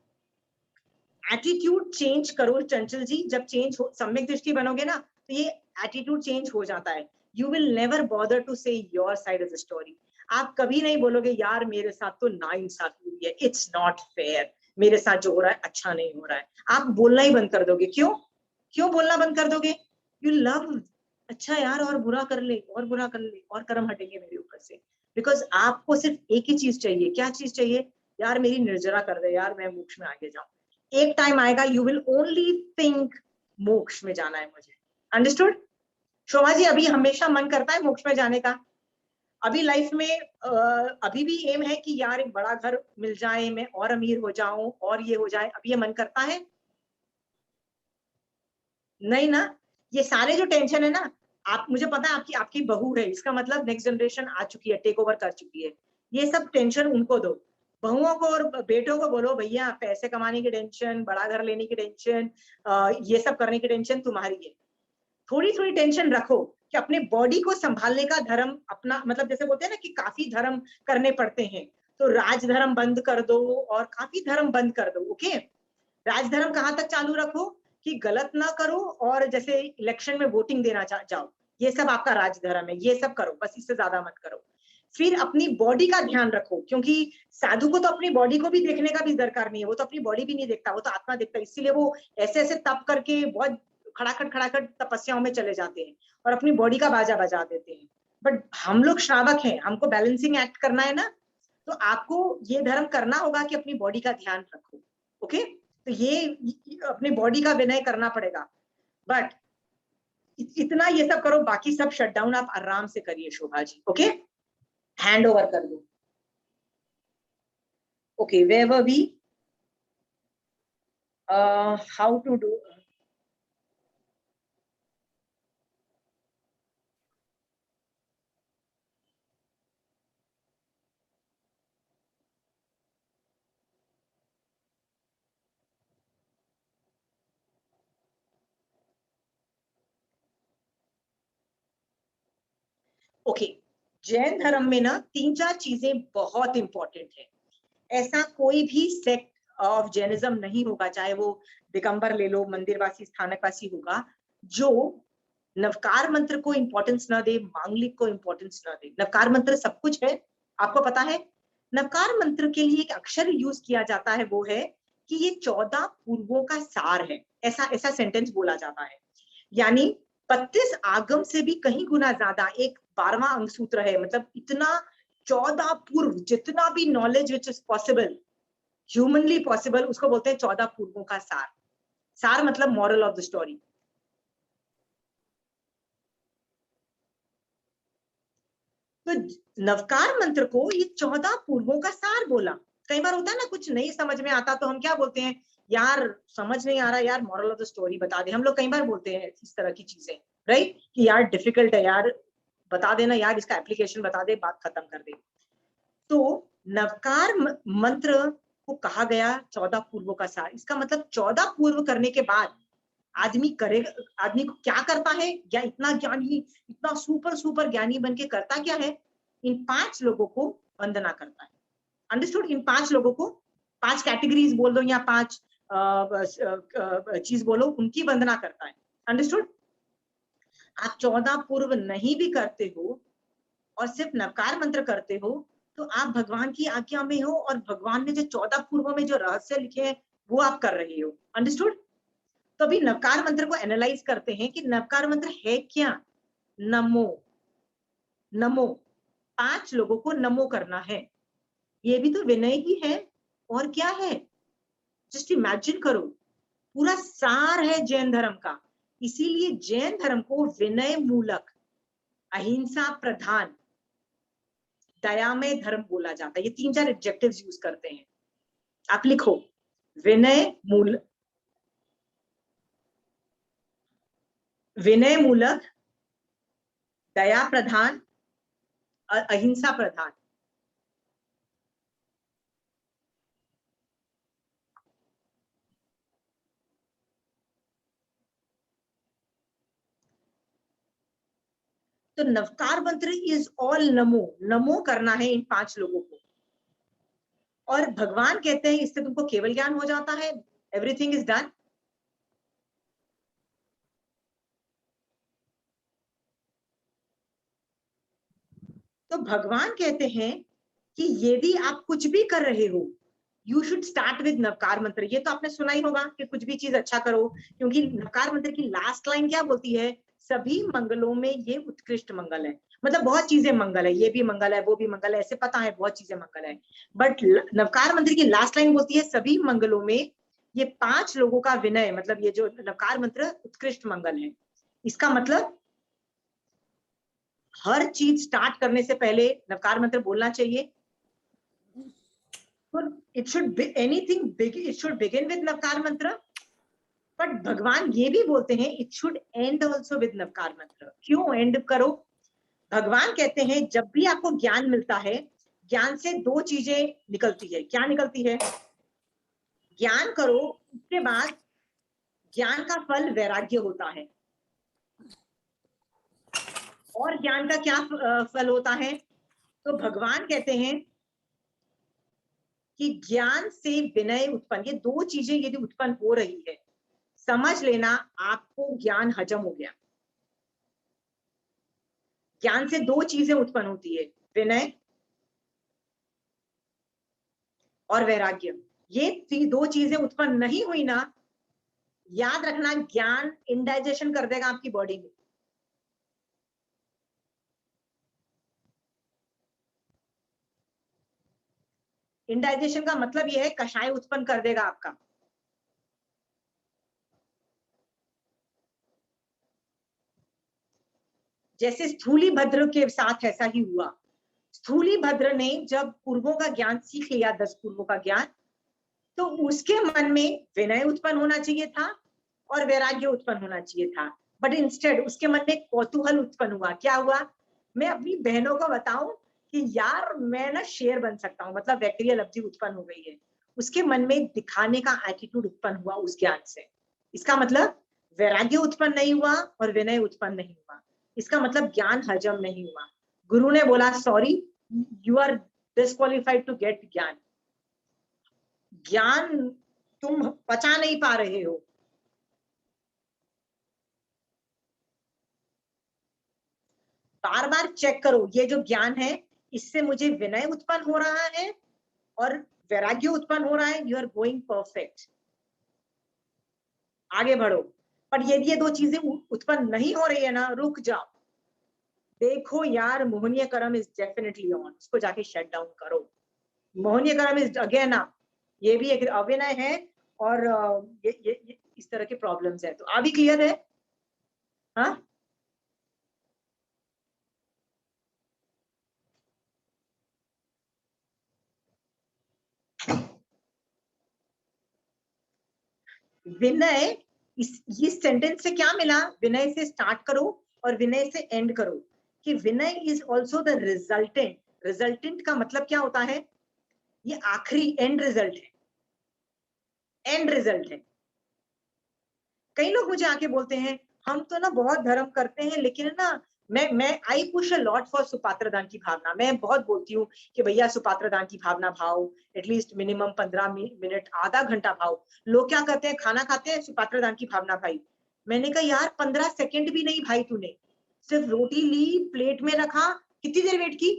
एटीट्यूड चेंज करो चंचल जी। जब चेंज हो, सम्यक दृष्टि बनोगे ना, तो ये एटीट्यूड चेंज हो जाता है। You will never bother to say your side of the story. आप कभी नहीं बोलोगे यार मेरे साथ तो नाइंसाफी हुई है, इट्स नॉट फेयर, मेरे साथ जो हो रहा है अच्छा नहीं हो रहा है। आप बोलना ही बंद कर दोगे। क्यों बोलना बंद कर दोगे? यू लव, अच्छा यार और बुरा कर ले, और बुरा कर ले, और कर्म हटेंगे मेरे ऊपर से। बिकॉज आपको सिर्फ एक ही चीज चाहिए। क्या चीज चाहिए? यार मेरी निर्जरा कर दे यार, मैं मोक्ष में आगे जाऊं। एक टाइम आएगा यू विल ओनली थिंक मोक्ष में जाना है मुझे। अंडरस्टूड? शोभा जी, अभी हमेशा मन करता है मोक्ष में जाने का? अभी लाइफ में अभी भी एम है कि यार एक बड़ा घर मिल जाए, मैं और अमीर हो जाऊं और ये हो जाए, अभी ये मन करता है? नहीं ना, ये सारे जो टेंशन है ना, आप, मुझे पता है आपकी आपकी बहू है, इसका मतलब नेक्स्ट जनरेशन आ चुकी है, टेक ओवर कर चुकी है, ये सब टेंशन उनको दो। बहुओं को और बेटों को बोलो भैया पैसे कमाने की टेंशन, बड़ा घर लेने की टेंशन, ये सब करने की टेंशन तुम्हारी है। थोड़ी थोड़ी टेंशन रखो कि अपने बॉडी को संभालने का धर्म अपना, मतलब जैसे बोलते हैं ना कि काफी धर्म करने पड़ते हैं, तो राज धर्म बंद कर दो और काफी धर्म बंद कर दो। ओके, राज धर्म कहाँ तक चालू रखो कि गलत ना करो, और जैसे इलेक्शन में वोटिंग देना जाओ, ये सब आपका राज धर्म है, ये सब करो, बस इससे ज्यादा मत करो। फिर अपनी बॉडी का ध्यान रखो, क्योंकि साधु को तो अपनी बॉडी को भी देखने का भी दरकार नहीं है, वो तो अपनी बॉडी भी नहीं देखता, वो तो आत्मा देखता है, इसीलिए वो ऐसे ऐसे तप करके बहुत खड़ाखट तपस्याओं में चले जाते हैं और अपनी बॉडी का बाजा बजा देते हैं। बट हम लोग श्रावक हैं, हमको बैलेंसिंग एक्ट करना है ना, तो आपको ये धर्म करना होगा कि अपनी बॉडी का ध्यान रखो। ओके, तो ये अपनी बॉडी का विनय करना पड़ेगा। बट इतना ये सब करो, बाकी सब शट डाउन आप आराम से करिए Shobha ji. Okay, hand over कर दो। Okay, where were we, how to do, okay, Jain धर्म में ना 3-4 चीजें बहुत इंपॉर्टेंट है। ऐसा कोई भी सेक्ट ऑफ जैनिज्म नहीं होगा, चाहे वो दिगंबर ले लो, मंदिरवासी, स्थानकवासी होगा, जो नवकार मंत्र को इंपॉर्टेंस ना दे, मांगलिक को इंपॉर्टेंस ना दे। नवकार मंत्र सब कुछ है, आपको पता है। नवकार मंत्र के लिए एक अक्षर यूज किया जाता है, वो है कि ये 14 पूर्वों का सार है, ऐसा ऐसा सेंटेंस बोला जाता है। यानी 32 आगम से भी कहीं गुना ज्यादा एक 12वां अंग सूत्र है, मतलब इतना 14 पूर्व, जितना भी knowledge which is possible, humanly possible, उसको बोलते हैं 14 पूर्वों का सार। सार मतलब मॉरल ऑफ द स्टोरी। तो नवकार मंत्र को ये 14 पूर्वों का सार बोला। कई बार होता है ना, कुछ नहीं समझ में आता तो हम क्या बोलते हैं, यार समझ नहीं आ रहा, यार मॉरल ऑफ द स्टोरी बता दे। हम लोग कई बार बोलते हैं इस तरह की चीजें, राइट, कि यार डिफिकल्ट है यार, बता देना यार, इसका एप्लीकेशन बता दे, बात खत्म कर दे। तो नवकार मंत्र को कहा गया 14 पूर्वों का सार। इसका मतलब 14 पूर्व करने के बाद आदमी करेगा, आदमी को क्या करता है, या इतना ज्ञानी, इतना सुपर सुपर ज्ञानी बन के करता क्या है, इन 5 लोगों को वंदना करता है। अंडरस्टूड? इन 5 लोगों को, 5 कैटेगरीज बोल दो या 5 चीज बोलो, उनकी वंदना करता है। अंडरस्टूड? आप 14 पूर्व नहीं भी करते हो और सिर्फ नवकार मंत्र करते हो, तो आप भगवान की आज्ञा में हो, और भगवान ने जो 14 पूर्वों में जो रहस्य लिखे हैं वो आप कर रहे हो। अंडरस्टूड? तो अभी नवकार मंत्र को एनालाइज करते हैं कि नवकार मंत्र है क्या। नमो, नमो, 5 लोगों को नमो करना है, ये भी तो विनय ही है, और क्या है। जस्ट इमेजिन करो, पूरा सार है जैन धर्म का। इसीलिए जैन धर्म को विनय मूलक, अहिंसा प्रधान, दयामय धर्म बोला जाता है। ये 3-4 एडजेक्टिव्स यूज करते हैं, आप लिखो, विनय मूल, विनय मूलक, दया प्रधान, अहिंसा प्रधान। तो नवकार मंत्र इज ऑल नमो, नमो करना है इन 5 लोगों को। और भगवान कहते हैं इससे तुमको केवल ज्ञान हो जाता है, एवरीथिंग इज डन। तो भगवान कहते हैं कि यदि आप कुछ भी कर रहे हो, you should start with Navkar मंत्र। ये तो आपने सुना ही होगा कि कुछ भी चीज अच्छा करो, क्योंकि नवकार मंत्र की लास्ट लाइन क्या बोलती है, सभी मंगलों में ये उत्कृष्ट मंगल है। मतलब बहुत चीजें मंगल है, ये भी मंगल है, वो भी मंगल है, ऐसे पता है बहुत चीजें मंगल है। बट नवकार मंत्र की लास्ट लाइन बोलती है सभी मंगलों में ये 5 लोगों का विनय, मतलब ये जो नवकार मंत्र उत्कृष्ट मंगल है। इसका मतलब हर चीज स्टार्ट करने से पहले नवकार मंत्र बोलना चाहिए। It should be anything big, it should begin with Navkar मंत्र। बट भगवान ये भी बोलते हैं it should and also with Navkar मंत्र। क्यों एंड करो? भगवान कहते हैं जब भी आपको ज्ञान मिलता है, ज्ञान से दो चीजें निकलती है। क्या निकलती है? ज्ञान करो, उसके बाद ज्ञान का फल वैराग्य होता है। और ज्ञान का क्या फल होता है? तो भगवान कहते हैं कि ज्ञान से विनय उत्पन्न, ये दो चीजें यदि उत्पन्न हो रही है, समझ लेना आपको ज्ञान हजम हो गया। ज्ञान से दो चीजें उत्पन्न होती है, विनय और वैराग्य। ये दो चीजें उत्पन्न नहीं हुई ना, याद रखना ज्ञान इंडाइजेशन कर देगा आपकी बॉडी में। इंडाइजेशन का मतलब यह है कषाय उत्पन्न कर देगा आपका। जैसे स्थूलीभद्र के साथ ऐसा ही हुआ। स्थूलीभद्र ने जब पूर्वों का ज्ञान सीख लिया, 10 पूर्वों का ज्ञान, तो उसके मन में विनय उत्पन्न होना चाहिए था और वैराग्य उत्पन्न होना चाहिए था। बट इंस्टेड उसके मन में कौतूहल उत्पन्न हुआ। क्या हुआ? मैं अपनी बहनों को बताऊं कि यार मैं ना शेर बन सकता हूँ, मतलब वैक्रिय लब्धि उत्पन्न हो गई है। उसके मन में दिखाने का एटीट्यूड उत्पन्न हुआ उस ज्ञान से। इसका मतलब वैराग्य उत्पन्न नहीं हुआ और विनय उत्पन्न नहीं हुआ। इसका मतलब ज्ञान हजम नहीं हुआ। गुरु ने बोला sorry, you are disqualified to get ज्ञान। ज्ञान तुम पचा नहीं पा रहे हो। बार बार चेक करो, ये जो ज्ञान है इससे मुझे विनय उत्पन्न हो रहा है और वैराग्य उत्पन्न हो रहा है। यू आर गोइंग परफेक्ट, आगे बढ़ो। पर यदि ये दो चीजें उत्पन्न नहीं हो रही है ना, रुक जाओ। देखो यार, मोहनीय कर्म इज डेफिनेटली ऑन, इसको जाके शट डाउन करो। मोहनीय कर्म इज अगेन अप, ये भी एक अविनय है और ये इस तरह के प्रॉब्लम्स है। तो अभी क्लियर है? हाँ, विनय, इस सेंटेंस से क्या मिला? विनय से स्टार्ट करो और विनय से एंड करो। कि विनय is also the resultant. Resultant का मतलब क्या होता है? ये आखिरी एंड रिजल्ट है, एंड रिजल्ट है। कई लोग मुझे आके बोलते हैं हम तो ना बहुत धर्म करते हैं, लेकिन ना मैं I push a lot for सुपात्र दान की भावना। मैं बहुत बोलती हूँ कि भैया सुपात्र दान की भावना भाव, एटलीस्ट मिनिमम 15 मिनट, आधा घंटा भाव। लोग क्या करते हैं, खाना खाते हैं, सुपात्र दान की भावना भाई। मैंने कहा यार 15 सेकंड भी नहीं भाई, तूने सिर्फ रोटी ली, प्लेट में रखा, कितनी देर वेट की?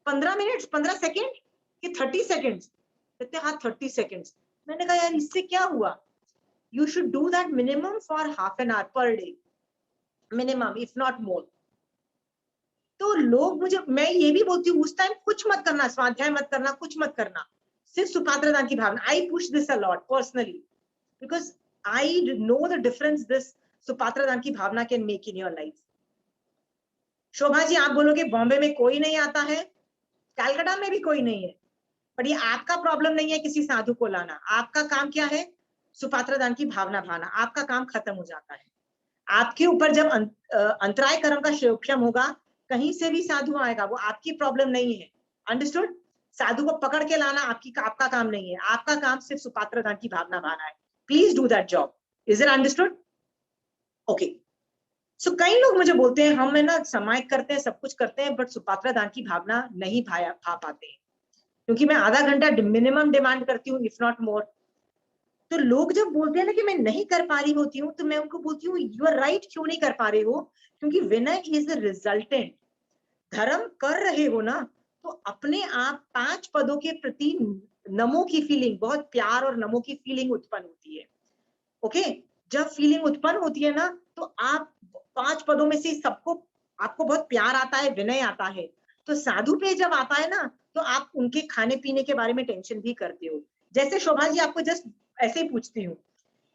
15 मिनट, 15 सेकेंड कि 30 सेकेंड? कहते हाँ 30 सेकेंड। मैंने कहा यार इससे क्या हुआ? You should do that minimum for half an hour per day, minimum, if not more. तो लोग मुझे, मैं ये भी बोलती हूँ उस टाइम कुछ मत करना, स्वाध्याय मत करना, कुछ मत करना, सिर्फ सुपात्र दान की भावना। I push this a lot personally because I know the difference this सुपात्र दान की भावना can make in your life. Shobha ji, आप बोलोगे बॉम्बे में कोई नहीं आता है, कलकत्ता में भी कोई नहीं है, पर ये आपका प्रॉब्लम नहीं है किसी साधु को लाना। आपका काम क्या है? सुपात्र दान की भावना भाना। आपका काम खत्म हो जाता है। आपके ऊपर जब अंतराय कर्म का क्षम होगा, कहीं से भी साधु आएगा, वो आपकी प्रॉब्लम नहीं है। अंडरस्टूड? साधु को पकड़ के लाना आपका काम नहीं है। आपका काम सिर्फ सुपात्र दान की भावना भाना है। Please do that job. Is it understood? Okay. So कई लोग मुझे बोलते हैं हम है ना समायिक करते हैं, सब कुछ करते हैं, बट सुपात्र दान की भावना नहीं भा पाते हैं, क्योंकि मैं आधा घंटा मिनिमम डिमांड करती हूँ, इफ नॉट मोर। तो लोग जब बोलते हैं ना कि मैं नहीं कर पा रही होती हूँ, तो मैं उनको बोलती हूँ यू आर राइट, क्यों नहीं कर पा रहे हो? क्योंकि विनय इज द रिजल्टेंट। धर्म कर रहे हो ना, तो अपने आप 5 पदों के प्रति नमो की फीलिंग, बहुत प्यार और नमो की फीलिंग उत्पन्न होती है। ओके, जब फीलिंग उत्पन्न होती है ना, तो आप 5 पदों में से सबको, आपको बहुत प्यार आता है, विनय आता है। तो साधु पे जब आता है ना, तो आप उनके खाने पीने के बारे में टेंशन भी करते हो। जैसे शोभा जी, आपको जस्ट ऐसे ही पूछती हूँ,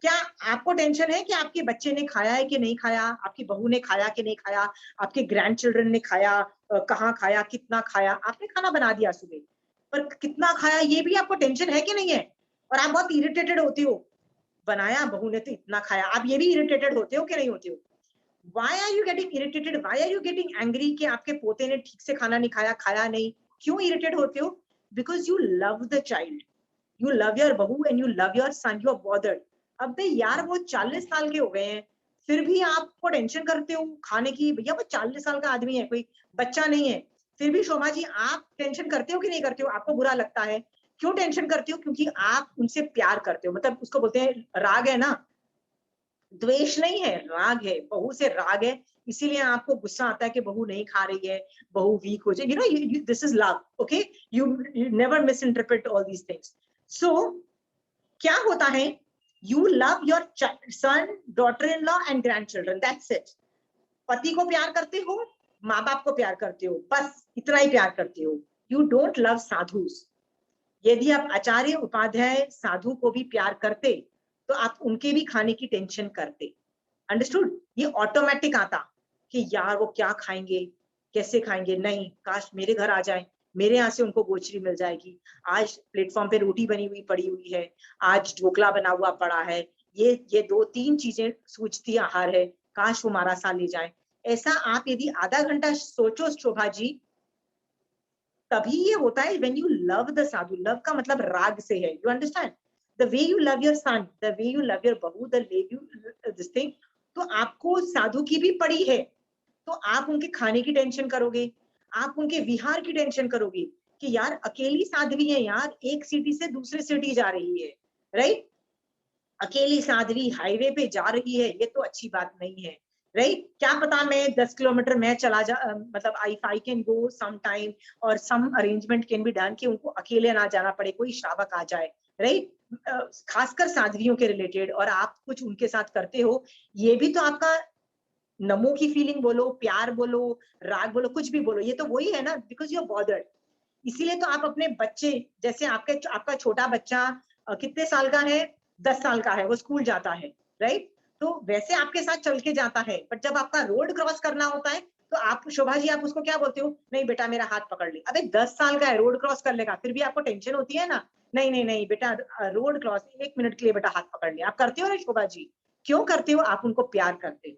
क्या आपको टेंशन है कि आपके बच्चे ने खाया है कि नहीं खाया, आपकी बहू ने खाया कि नहीं खाया, आपके ग्रैंड चिल्ड्रन ने खाया, कहाँ खाया, कितना खाया? आपने खाना बना दिया सुबह, पर कितना खाया ये भी आपको टेंशन है कि नहीं है? और आप बहुत इरिटेटेड होती हो, बनाया बहू ने तो इतना खाया। आप ये भी इरिटेटेड होते हो कि नहीं होते हो? Why are you getting irritated? Why are you getting angry कि आपके पोते ने ठीक से खाना नहीं खाया, खाया नहीं? क्यों इरिटेट होते हो? Because you love the child, you love your बहू and you love your son, you are bothered. अबे यार वो 40 साल के हो गए हैं, फिर भी आपको टेंशन करते हो खाने की। भैया वो 40 साल का आदमी है, कोई बच्चा नहीं है। फिर भी शोभा जी आप टेंशन करते हो कि नहीं करते हो? आपको बुरा लगता है, क्यों टेंशन करते हो? क्योंकि आप उनसे प्यार करते हो, मतलब उसको बोलते हैं राग है ना, द्वेष नहीं है, राग है, बहू से राग है, इसीलिए आपको गुस्सा आता है कि बहू नहीं खा रही है, बहू वीक हो जाए। You know this is love, okay? You never misinterpret all these things. So क्या होता है, you love your son, daughter in law and grandchildren, that's it. पति को प्यार करते हो, माँ बाप को प्यार करते हो, बस इतना ही प्यार करते हो। You don't love sadhus. यदि आप आचार्य उपाध्याय साधु को भी प्यार करते तो आप उनके भी खाने की टेंशन करते। अंडरस्टूड? ये ऑटोमेटिक आता कि यार वो क्या खाएंगे, कैसे खाएंगे, नहीं काश मेरे घर आ जाए, मेरे यहाँ से उनको गोचरी मिल जाएगी, आज प्लेटफॉर्म पे रोटी बनी हुई पड़ी हुई है, आज ढोकला बना हुआ पड़ा है, ये 2-3 चीजें सूझती आहार है, काश वो हमारा साथ ले जाए। ऐसा आप यदि आधा घंटा सोचो शोभा जी, तभी ये होता है when you love the sadhu। love का मतलब राग से है, you understand? the way you love your son, the way you love your bahu, the way you this thing, तो आपको साधु की भी पड़ी है, तो आप उनके खाने की टेंशन करोगे, आप उनके विहार की टेंशन करोगे कि यार अकेली साध्वी है यार, एक सिटी से दूसरे सिटी जा रही है, राइट? अकेली साध्वी हाईवे पे जा रही है, ये तो अच्छी बात नहीं है, राइट? क्या पता मैं 10 किलोमीटर मैं चला जा, मतलब I can go some time और सम अरेंजमेंट कैन बी डन कि उनको अकेले ना जाना पड़े, कोई श्रावक आ जाए, राइट? खासकर साध्वियों के रिलेटेड, और आप कुछ उनके साथ करते हो, ये भी तो आपका नमो की फीलिंग बोलो, प्यार बोलो, राग बोलो, कुछ भी बोलो, ये तो वही है ना, बिकॉज यू आर बॉदर्ड। इसीलिए तो आप अपने बच्चे, जैसे आपका छोटा बच्चा कितने साल का है? 10 साल का है, वो स्कूल जाता है, राइट? तो वैसे आपके साथ चल के जाता है, बट जब आपका रोड क्रॉस करना होता है तो आप शोभा जी आप उसको क्या बोलते हो? नहीं बेटा मेरा हाथ पकड़ ले। अबे 10 साल का है, रोड क्रॉस कर लेगा, फिर भी आपको टेंशन होती है ना? नहीं नहीं नहीं बेटा, रोड क्रॉस 1 मिनट के लिए बेटा हाथ पकड़ ले। आप करते हो ना शोभा जी? क्यों करते हो? आप उनको प्यार करते हो।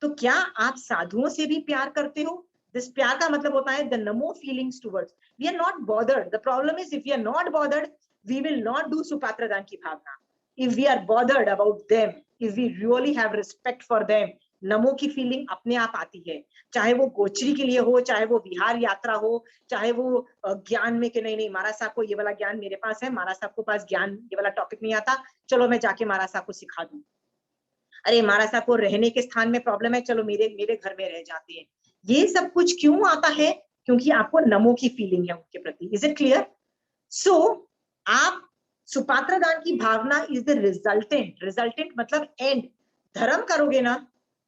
तो क्या आप साधुओं से भी प्यार करते हो? दिस प्यार का मतलब होता है द नमो feelings towards, we are not bothered. The problem is if we are not bothered, we will not do सुपात्र दान की भावना। If we are bothered about them, if we really have respect for them, नमो की feeling अपने आप आती है, चाहे वो गोचरी के लिए हो, चाहे वो विहार यात्रा हो, चाहे वो ज्ञान में कि नहीं नहीं महाराज साहब को ये वाला ज्ञान मेरे पास है, महाराज साहब को पास ज्ञान ये वाला टॉपिक नहीं आता, चलो मैं जाके महाराज साहब को सिखा दूं। अरे महाराज साहब को रहने के स्थान में प्रॉब्लम है, चलो मेरे घर में रह जाते हैं। ये सब कुछ क्यों आता है? क्योंकि आपको नमो की फीलिंग है उनके प्रति। Is it clear? सो आप सुपात्र दान की भावना इज द रिजल्टेंट, रिजल्टेंट मतलब एंड। धर्म करोगे ना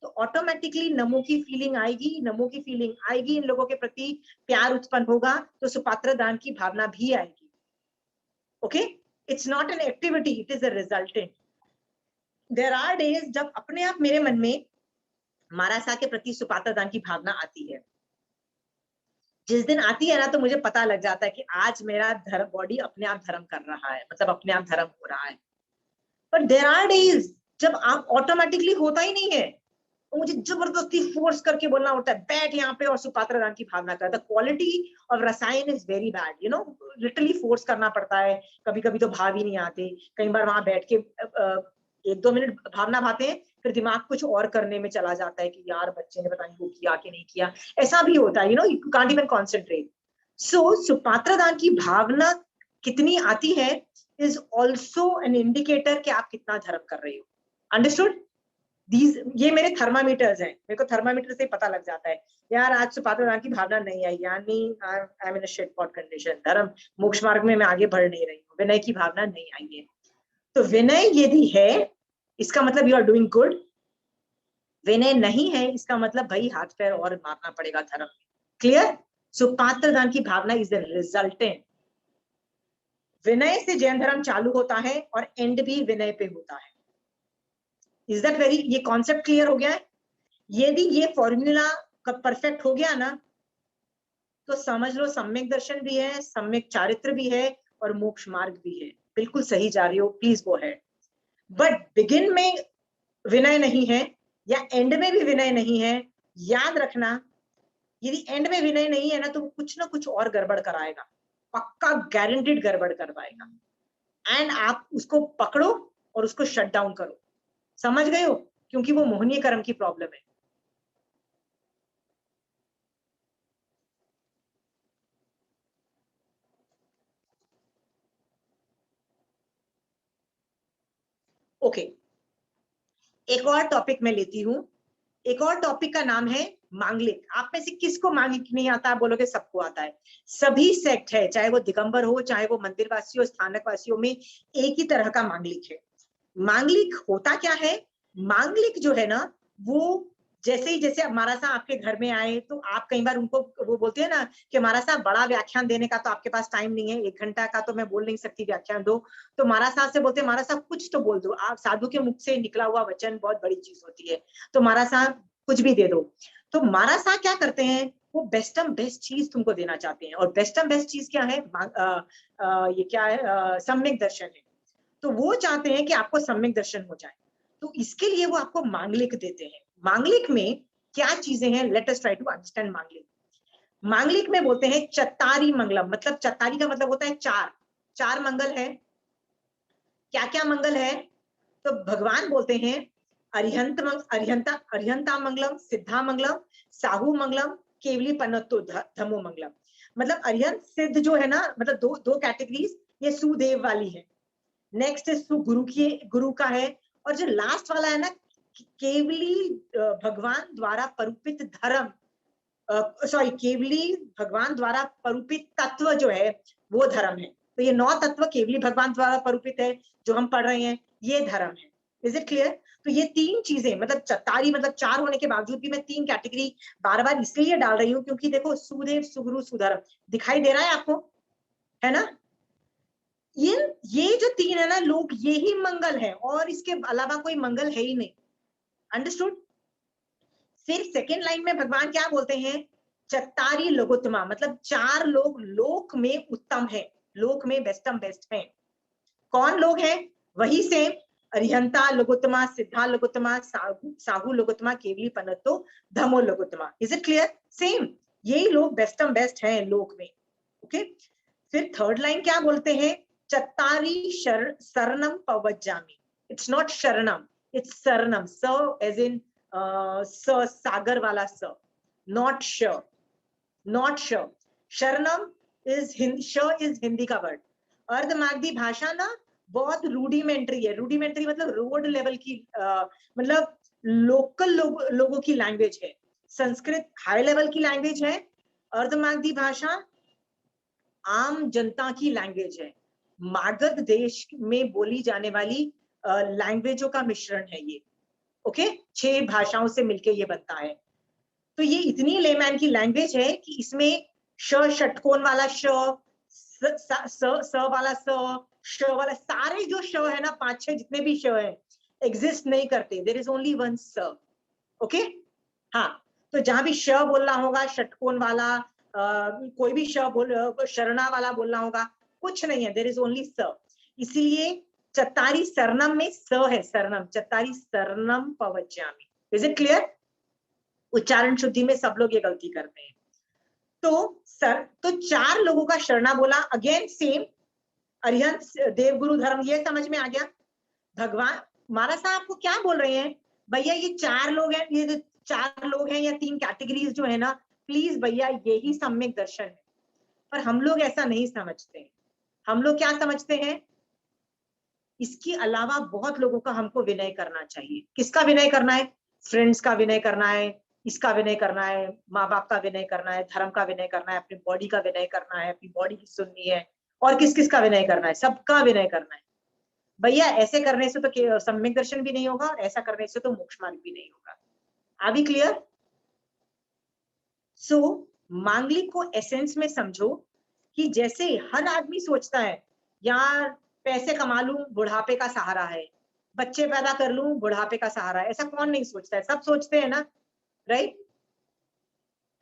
तो ऑटोमेटिकली नमो की फीलिंग आएगी, नमो की फीलिंग आएगी, इन लोगों के प्रति प्यार उत्पन्न होगा, तो सुपात्र दान की भावना भी आएगी। Okay, it's not an activity, it is a resultant. There are days जब अपने आप मेरे मन में महाराज साहब के प्रति सुपात्र दान की भावना आती है। जिस दिन आती है ना तो मुझे पता लग जाता है कि आज मेरा धर्म, बॉडी अपने आप धर्म कर रहा है, मतलब अपने आप धर्म हो रहा है। पर देयर आर डेज जब आप ऑटोमेटिकली होता ही नहीं है, तो मुझे जबरदस्ती फोर्स करके बोलना होता है बैठ यहाँ पे और सुपात्र दान की भावना कर। द क्वालिटी ऑफ रसायन is very bad, you know, literally force करना पड़ता है। कभी कभी तो भाव ही नहीं आते, कई बार वहां बैठ के 1-2 मिनट भावना भाते हैं, फिर दिमाग कुछ और करने में चला जाता है कि यार बच्चे ने पता नहीं वो किया कि नहीं किया, ऐसा भी होता है, you know, you can't even concentrate. So सुपात्र दान की भावना कितनी आती है इज ऑल्सो एन इंडिकेटर कि आप कितना धर्म कर रहे हो। अंडरस्टूड? ये मेरे थर्मामीटर्स हैं, मेरे को थर्मामीटर से पता लग जाता है यार आज सुपात्र दान की भावना नहीं आई, यानी I am in a shit pot condition, धर्म मोक्ष मार्ग में मैं आगे बढ़ नहीं रही हूँ, विनय की भावना नहीं आई है। तो विनय यदि है इसका मतलब यू आर डूइंग गुड, विनय नहीं है इसका मतलब भाई हाथ पैर और मारना पड़ेगा धर्म में। क्लियर? सुपात्र दान की भावना इज द रिजल्टेंट। विनय से जैन धर्म चालू होता है और एंड भी विनय पे होता है। इज दैट वेरी, ये कॉन्सेप्ट क्लियर हो गया है? यदि ये फॉर्मूला परफेक्ट हो गया ना तो समझ लो सम्यक दर्शन भी है, सम्यक चारित्र भी है और मोक्ष मार्ग भी है। बिल्कुल सही जा रही हो, please go ahead. But begin में विनय नहीं है या एंड में भी विनय नहीं है, याद रखना यदि एंड में विनय नहीं है ना तो वो कुछ ना कुछ और गड़बड़ कराएगा, पक्का गारंटीड गड़बड़ करवाएगा। एंड आप उसको पकड़ो और उसको शट डाउन करो, समझ गए हो, क्योंकि वो मोहनीय कर्म की प्रॉब्लम है। ओके, एक और टॉपिक मैं लेती हूं। एक और टॉपिक का नाम है मांगलिक। आप में से किसको मांगलिक नहीं आता? आप बोलोगे सबको आता है। सभी सेक्ट है, चाहे वो दिगंबर हो, चाहे वो मंदिरवासी हो, स्थानक वासियों में एक ही तरह का मांगलिक है। मांगलिक होता क्या है? मांगलिक जो है ना, वो जैसे हमारा साहब आपके घर में आए तो आप कई बार उनको वो बोलते हैं ना कि हमारा साहब बड़ा व्याख्यान देने का तो आपके पास टाइम नहीं है, 1 घंटा का तो मैं बोल नहीं सकती व्याख्यान दो, तो महाराज साहब से बोलते हैं महाराज साहब कुछ तो बोल दो, आप साधु के मुख से निकला हुआ वचन बहुत बड़ी चीज होती है, तो महाराज साहब कुछ भी दे दो। तो महाराज साहब क्या करते हैं, वो बेस्टम बेस्ट चीज तुमको देना चाहते हैं। और बेस्टम बेस्ट चीज क्या है? ये क्या है? सम्यक दर्शन है। तो वो चाहते हैं कि आपको सम्यक दर्शन हो जाए, तो इसके लिए वो आपको मांगलिक देते हैं। मांगलिक में क्या चीजें हैं? Let us try to understand मांगलिक। मांगलिक में बोलते हैं चत्तारी मंगलम, मतलब चत्तारी का मतलब होता है चार, चार मंगल है। क्या क्या मंगल है? तो भगवान बोलते हैं अरिहंता मंगलम, सिद्धा मंगलम, साहू मंगलम, केवली पन्नतो धमो मंगलम। मतलब अरिहंत सिद्ध जो है ना, मतलब दो दो कैटेगरीज, ये सुदेव वाली है। नेक्स्ट गुरु का है। और जो लास्ट वाला है ना, केवली भगवान द्वारा परूपित धर्म, सॉरी केवली भगवान द्वारा परूपित तत्व जो है वो धर्म है। तो ये 9 तत्व केवली भगवान द्वारा परूपित है जो हम पढ़ रहे हैं, ये धर्म है। Is it clear? तो ये 3 चीजें, मतलब चतारी मतलब 4 होने के बावजूद भी मैं 3 कैटेगरी बार बार इसलिए डाल रही हूँ क्योंकि देखो सुदेव, सुगुरु, सुधर्म दिखाई दे रहा है आपको, है ना? ये जो 3 है ना लोग, ये ही मंगल है और इसके अलावा कोई मंगल है ही नहीं। अंडरस्टूड? फिर सेकेंड लाइन में भगवान क्या बोलते हैं? चत्तारी लोकोत्तमा, मतलब 4 लोग लोक में उत्तम है, लोक में बेस्टम बेस्ट है। कौन लोग हैं? वही सेम, अरिहंता लोकोत्तमा, सिद्धा लोकोत्तमा, साहू लोकोत्तमा, केवली पन्नतो धमो लोकोत्तमा। Is it clear? सेम, यही लोग बेस्टम बेस्ट हैं लोक में। ओके, फिर थर्ड लाइन क्या बोलते हैं? चत्तारी शरणम पवज्जामि। इट्स नॉट शरणम, इट्स शरणम, स एज इन सागर वाला स, नॉट श, नॉट श। शरणम इज हिंदी का वर्ड। अर्धमागधी भाषा ना बहुत रूडिमेंट्री है। रूडिमेंट्री मतलब रोड लेवल की, मतलब लोकल लोगों की लैंग्वेज है। संस्कृत हाई लेवल की लैंग्वेज है, अर्धमागधी भाषा आम जनता की लैंग्वेज है। मागध देश में बोली जाने वाली लैंग्वेजों का मिश्रण है ये। ओके, 6 भाषाओं से मिलके ये बनता है। तो ये इतनी लेमैन की लैंग्वेज है कि इसमें षटकोण वाला स वाला श वाला, सारे जो श है ना, 5-6 जितने भी श है एग्जिस्ट नहीं करते। देयर इज ओनली वन स। ओके, हाँ, तो जहां भी श बोलना होगा षटकोण वाला, कोई भी श बोल, शरणा वाला बोलना होगा, कुछ नहीं है, देयर इज ओनली स। इसीलिए चत्तारी सरनम में स है, सरनम, चत्तारी सरनम पवज्जामि। Is it clear? उच्चारण शुद्धि में सब लोग ये गलती करते हैं। तो 4 लोगों का शरणा बोला, अगेन सेम, अरिहंत, देवगुरु, धर्म, ये समझ में आ गया। भगवान महाराज साहब आपको क्या बोल रहे हैं? भैया ये 4 लोग हैं, ये जो 4 लोग हैं या 3 कैटेगरीज जो है ना, प्लीज भैया यही सम्यक दर्शन है। पर हम लोग ऐसा नहीं समझते। हम लोग क्या समझते हैं? इसके अलावा बहुत लोगों का हमको विनय करना चाहिए। किसका विनय करना है? फ्रेंड्स का विनय करना है, इसका विनय करना है, माँ बाप का विनय करना है, धर्म का विनय करना है, अपनी बॉडी का विनय करना है, अपनी बॉडी की सुननी है, और किस किस का विनय करना है? सबका विनय करना है। भैया ऐसे करने से तो सम्यक दर्शन भी नहीं होगा और ऐसा करने से तो मोक्ष मार्ग भी नहीं होगा। Are we clear? सो मांगलिक को एसेंस में समझो कि जैसे हर आदमी सोचता है यार पैसे कमा लूं बुढ़ापे का सहारा है, बच्चे पैदा कर लूं बुढ़ापे का सहारा है। ऐसा कौन नहीं सोचता है? सब सोचते हैं ना, राइट?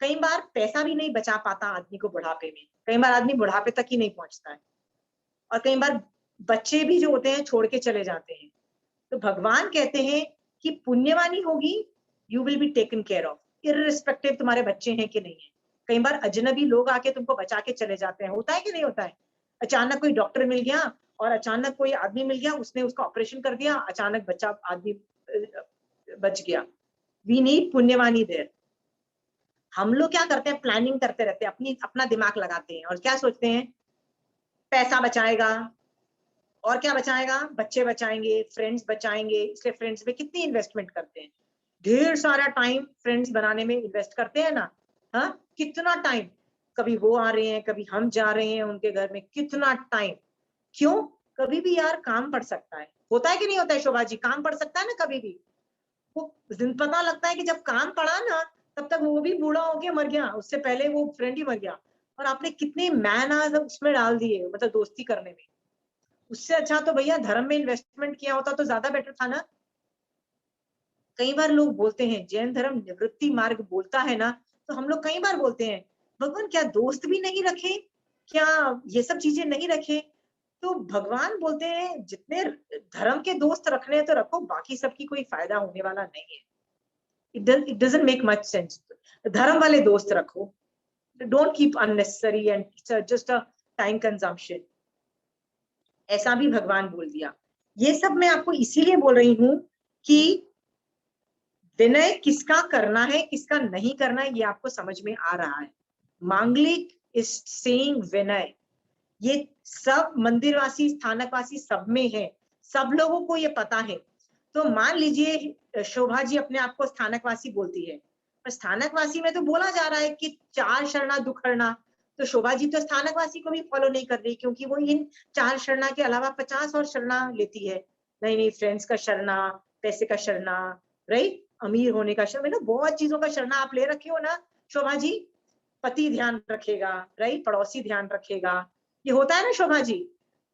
कई बार पैसा भी नहीं बचा पाता आदमी को बुढ़ापे में, कई बार आदमी बुढ़ापे तक ही नहीं पहुंचता है, और कई बार बच्चे भी जो होते हैं छोड़ के चले जाते हैं। तो भगवान कहते हैं कि पुण्यवानी होगी, you will be taken care of, irrespective तुम्हारे बच्चे हैं कि नहीं है। कई बार अजनबी लोग आके तुमको बचा के चले जाते हैं, होता है कि नहीं होता है? अचानक कोई डॉक्टर मिल गया और अचानक कोई आदमी मिल गया, उसने उसका ऑपरेशन कर दिया, अचानक बच्चा आदमी बच गया। वी नीड पुण्यवानी देयर। हम लोग क्या करते हैं, प्लानिंग करते रहते हैं, अपना दिमाग लगाते हैं और क्या सोचते हैं, पैसा बचाएगा और क्या बचाएगा, बच्चे बचाएंगे, फ्रेंड्स बचाएंगे, इसलिए फ्रेंड्स में कितनी इन्वेस्टमेंट करते हैं, ढेर सारा टाइम फ्रेंड्स बनाने में इन्वेस्ट करते हैं ना। हाँ, कितना टाइम, कभी वो आ रहे हैं, कभी हम जा रहे हैं उनके घर में, कितना टाइम। क्यों? कभी भी यार काम पड़ सकता है, होता है कि नहीं होता है शोभा जी? काम पड़ सकता है ना कभी भी। वो पता लगता है कि जब काम पड़ा ना, तब तक वो भी बूढ़ा होके मर गया, उससे पहले वो फ्रेंड ही मर गया, और आपने कितने मैन आवर्स उसमें डाल दिए, मतलब दोस्ती करने में। उससे अच्छा तो भैया धर्म में इन्वेस्टमेंट किया होता तो ज्यादा बेटर था ना। कई बार लोग बोलते हैं जैन धर्म निवृत्ति मार्ग बोलता है ना, तो हम लोग कई बार बोलते हैं भगवान क्या दोस्त भी नहीं रखे, क्या ये सब चीजें नहीं रखे? तो भगवान बोलते हैं जितने धर्म के दोस्त रखने हैं तो रखो, बाकी सबकी कोई फायदा होने वाला नहीं है। It doesn't make much sense. धर्म वाले दोस्त रखो, don't keep unnecessary and just a time consumption. ऐसा भी भगवान बोल दिया। ये सब मैं आपको इसीलिए बोल रही हूं कि विनय किसका करना है किसका नहीं करना है, ये आपको समझ में आ रहा है। मांगलिक इज सेइंग विनय, ये सब मंदिरवासी स्थानकवासी सब में है, सब लोगों को ये पता है। तो मान लीजिए शोभा जी अपने आप को स्थानकवासी बोलती है, पर स्थानकवासी में तो बोला जा रहा है कि 4 शरणा दुखरना, तो शोभा जी तो स्थानकवासी को भी फॉलो नहीं कर रही, क्योंकि वो इन 4 शरणा के अलावा 50 और शरणा लेती है। नहीं नहीं, फ्रेंड्स का शरणा, पैसे का शरणा, राइट, अमीर होने का शरणा, मतलब बहुत चीजों का शरणा आप ले रखे हो ना शोभा जी। पति ध्यान रखेगा, राइट, पड़ोसी ध्यान रखेगा, ये होता है ना शोभा जी।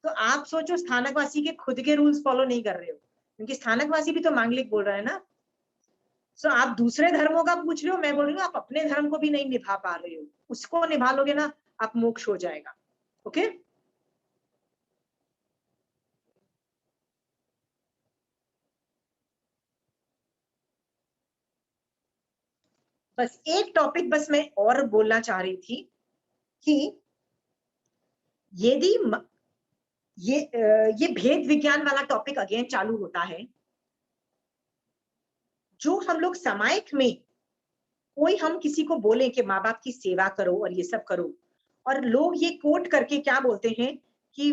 तो आप सोचो स्थानकवासी के खुद के रूल्स फॉलो नहीं कर रहे हो, क्योंकि स्थानकवासी भी तो मांगलिक बोल रहा है ना। सो आप दूसरे धर्मों का पूछ रहे हो, मैं बोल रही हूँ आप अपने धर्म को भी नहीं निभा पा रहे हो, उसको निभा लोगे ना आप मोक्ष हो जाएगा। ओके, बस एक टॉपिक बस मैं और बोलना चाह रही थी कि यदि ये भेद विज्ञान वाला टॉपिक अगेन चालू होता है, जो हम लोग सामायिक में कोई हम किसी को बोले कि माँ बाप की सेवा करो और ये सब करो, और लोग ये कोट करके क्या बोलते हैं कि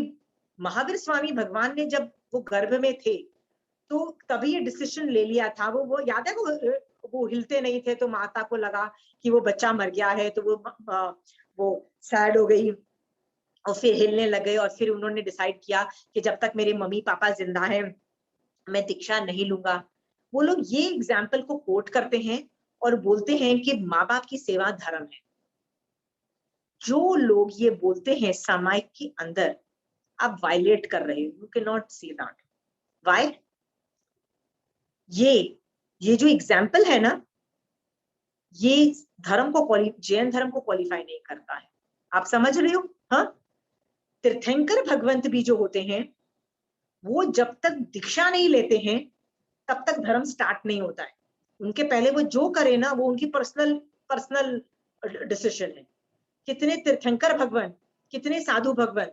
महावीर स्वामी भगवान ने जब वो गर्भ में थे तो तभी ये डिसीजन ले लिया था। वो याद है, वो हिलते नहीं थे तो माता को लगा कि वो बच्चा मर गया है, तो वो सैड हो गई और फिर हिलने लग गए, और फिर उन्होंने डिसाइड किया कि जब तक मेरे मम्मी पापा जिंदा हैं मैं दीक्षा नहीं लूंगा। वो लोग ये एग्जाम्पल को कोट करते हैं और बोलते हैं कि माँ बाप की सेवा धर्म है। जो लोग ये बोलते हैं सामायिक के अंदर, आप वायलेट कर रहे हो, you can not see that. Why? ये जो एग्जाम्पल है ना, ये धर्म को जैन धर्म को क्वालिफाई नहीं करता है। आप समझ रहे हो? हाँ, तीर्थंकर भगवंत भी जो होते हैं वो जब तक दीक्षा नहीं लेते हैं तब तक धर्म स्टार्ट नहीं होता है। उनके पहले वो जो करे ना वो उनकी पर्सनल डिसीजन है। कितने तीर्थंकर भगवान, कितने साधु भगवान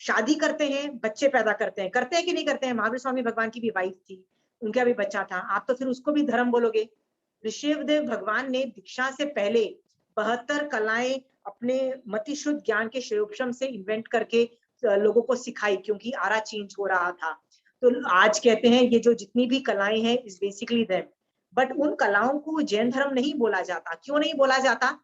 शादी करते हैं, बच्चे पैदा करते हैं कि नहीं करते हैं? महावीर स्वामी भगवान की भी वाइफ थी, उनका भी बच्चा था, आप तो फिर उसको भी धर्म बोलोगे। ऋषिदेव भगवान ने दीक्षा से पहले 72 कलाएं अपने मतिशुद्ध ज्ञान के श्रेयोपशम से इन्वेंट करके लोगों को सिखाई, क्योंकि आरा चेंज हो रहा था। तो आज कहते हैं ये जो जितनी भी कलाएं हैं इज बेसिकली देम, बट उन कलाओं को जैन धर्म नहीं बोला जाता। क्यों नहीं बोला जाता?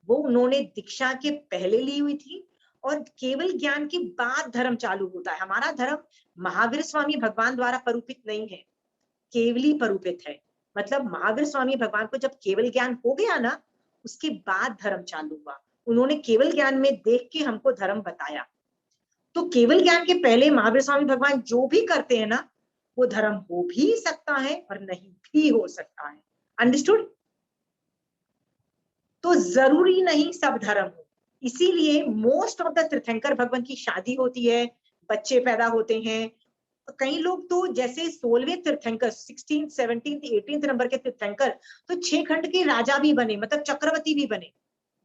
वो उन्होंने दीक्षा के पहले ली हुई थी और केवल ज्ञान के बाद धर्म चालू होता है। हमारा धर्म महावीर स्वामी भगवान द्वारा परूपित नहीं है, केवली परूपित है। मतलब महावीर स्वामी भगवान को जब केवल ज्ञान हो गया ना, उसके बाद धर्म चालू हुआ। उन्होंने केवल ज्ञान में देख के हमको धर्म बताया। तो केवल ज्ञान के पहले महावीर स्वामी भगवान जो भी करते हैं ना, वो धर्म हो भी सकता है और नहीं भी हो सकता है। अंडरस्टूड? तो जरूरी नहीं सब धर्म हो। इसीलिए मोस्ट ऑफ द तीर्थंकर भगवान की शादी होती है, बच्चे पैदा होते हैं, कई लोग तो जैसे 16वें तीर्थंकर 16, 17, 18 नंबर के तीर्थंकर तो 6 खंड के राजा भी बने, मतलब चक्रवर्ती भी बने।